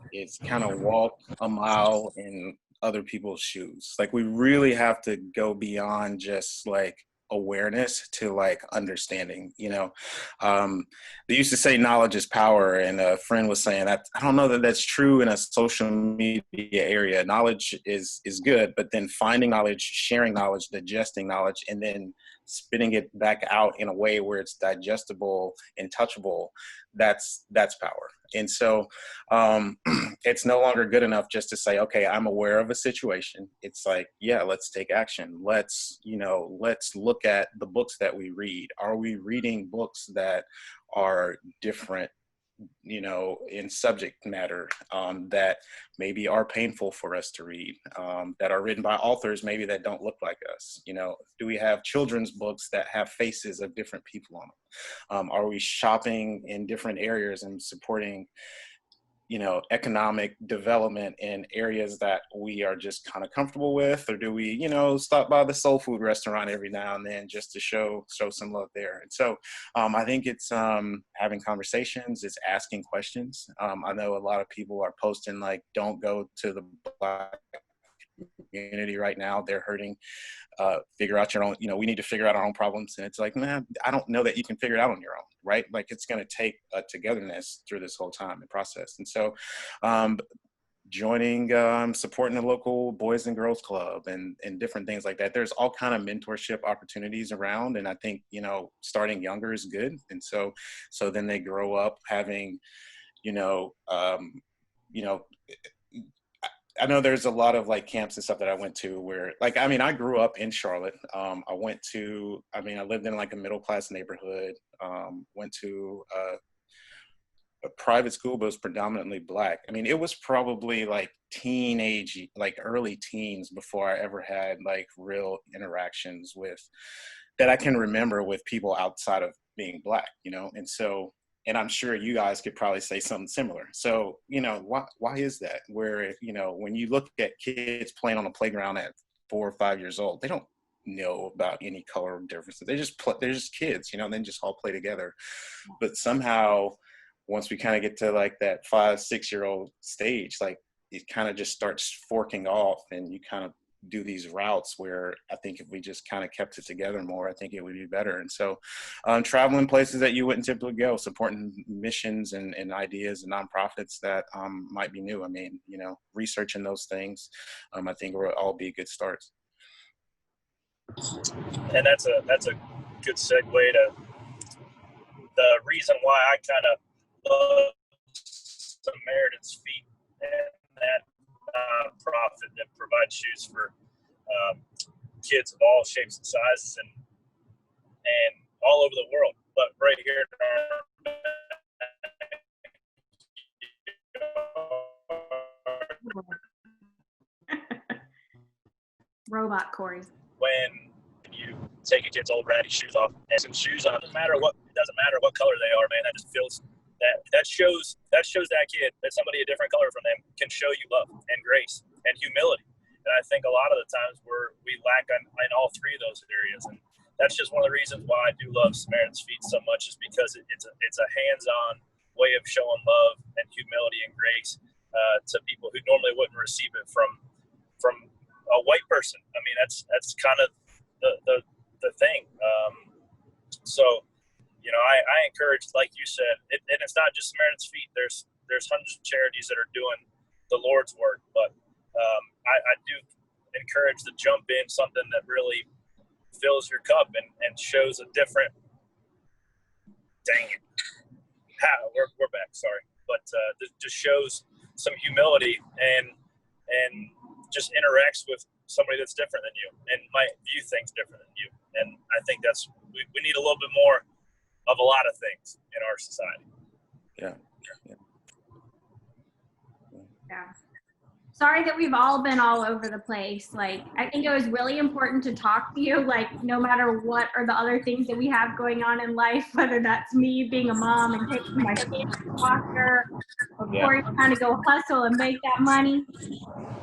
kind of walk a mile in other people's shoes. Like we really have to go beyond just like awareness to like understanding, they used to say knowledge is power, and a friend was saying that I don't know that that's true in a social media area. Knowledge is good, but then finding knowledge, sharing knowledge, digesting knowledge, and then spitting it back out in a way where it's digestible and touchable, that's power. And so it's no longer good enough just to say, okay, I'm aware of a situation. It's like, yeah, let's take action. Let's look at the books that we read. Are we reading books that are different, in subject matter, that maybe are painful for us to read, that are written by authors maybe that don't look like us? Do we have children's books that have faces of different people on them? Are we shopping in different areas and supporting economic development in areas that we are just kind of comfortable with? Or do we, stop by the soul food restaurant every now and then just to show some love there? And so I think it's having conversations, it's asking questions. I know a lot of people are posting like, don't go to the Black community right now, they're hurting. Figure out your own, we need to figure out our own problems. And it's like, man, I don't know that you can figure it out on your own, right? Like it's going to take a togetherness through this whole time and process. And so joining, supporting the local Boys and Girls Club and different things like that. There's all kind of mentorship opportunities around. And I think, starting younger is good. And so then they grow up having, I know there's a lot of like camps and stuff that I went to where like, I grew up in Charlotte. I lived in like a middle-class neighborhood, went to a private school, but it was predominantly Black. It was probably like teenage, like early teens before I ever had like real interactions that I can remember with people outside of being Black, and so, and I'm sure you guys could probably say something similar. So, why is that? Where, when you look at kids playing on a playground at 4 or 5 years old, they don't know about any color differences. They're just kids, and then just all play together. But somehow, once we kind of get to like that 5, 6 year old stage, like it kind of just starts forking off, and you kind of do these routes where I think if we just kind of kept it together more, I think it would be better. And so traveling places that you wouldn't typically go, supporting missions and ideas and nonprofits that might be new. Researching those things, I think will all be good starts. And that's a good segue to the reason why I kind of love Samaritan's Feet and that nonprofit that provides shoes for kids of all shapes and sizes and all over the world. But right here in our Robot Corey. when you take a kid's old ratty shoes off and some shoes on, it doesn't matter what color they are, man. That just feels that shows that kid that somebody a different color from them can show you love and grace and humility. And I think a lot of the times we lack in all three of those areas. And that's just one of the reasons why I do love Samaritan's Feet so much, is because it's a hands-on way of showing love and humility and grace to people who normally wouldn't receive it from a white person. That's kind of the thing. So, I encourage, like you said, and it's not just Samaritan's Feet. There's hundreds of charities that are doing the Lord's work, but I do encourage to jump in something that really fills your cup and shows a different. Dang it! We're back. Sorry, but this just shows some humility and just interacts with somebody that's different than you and might view things different than you. And I think that's we need a little bit more of a lot of things in our society. Yeah. Sorry that we've all been all over the place. Like, I think it was really important to talk to you, like, no matter what are the other things that we have going on in life, whether that's me being a mom and taking my kid to the doctor, or Corey trying to go hustle and make that money.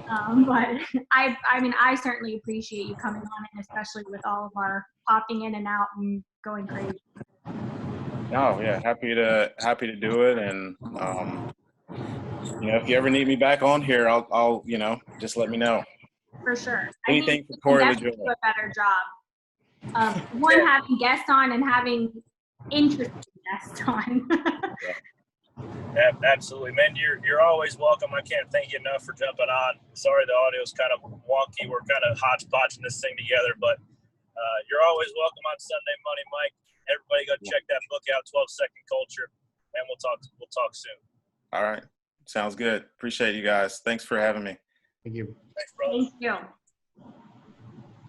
But I mean, I certainly appreciate you coming on, and especially with all of our popping in and out and going crazy. Oh yeah, happy to do it. And if you ever need me back on here, I'll just let me know. For sure. Anything for Corey Corey do a better job of having guests on and having interesting guests on. Absolutely, man. You're always welcome. I can't thank you enough for jumping on. Sorry the audio's kind of wonky. We're kind of hodgepodging this thing together, but you're always welcome on Sunday Money, Mike. Everybody go check that book out, 12-Second Culture, and we'll talk soon. All right. Sounds good. Appreciate you guys. Thanks for having me. Thank you. Thanks, brother. Thank you.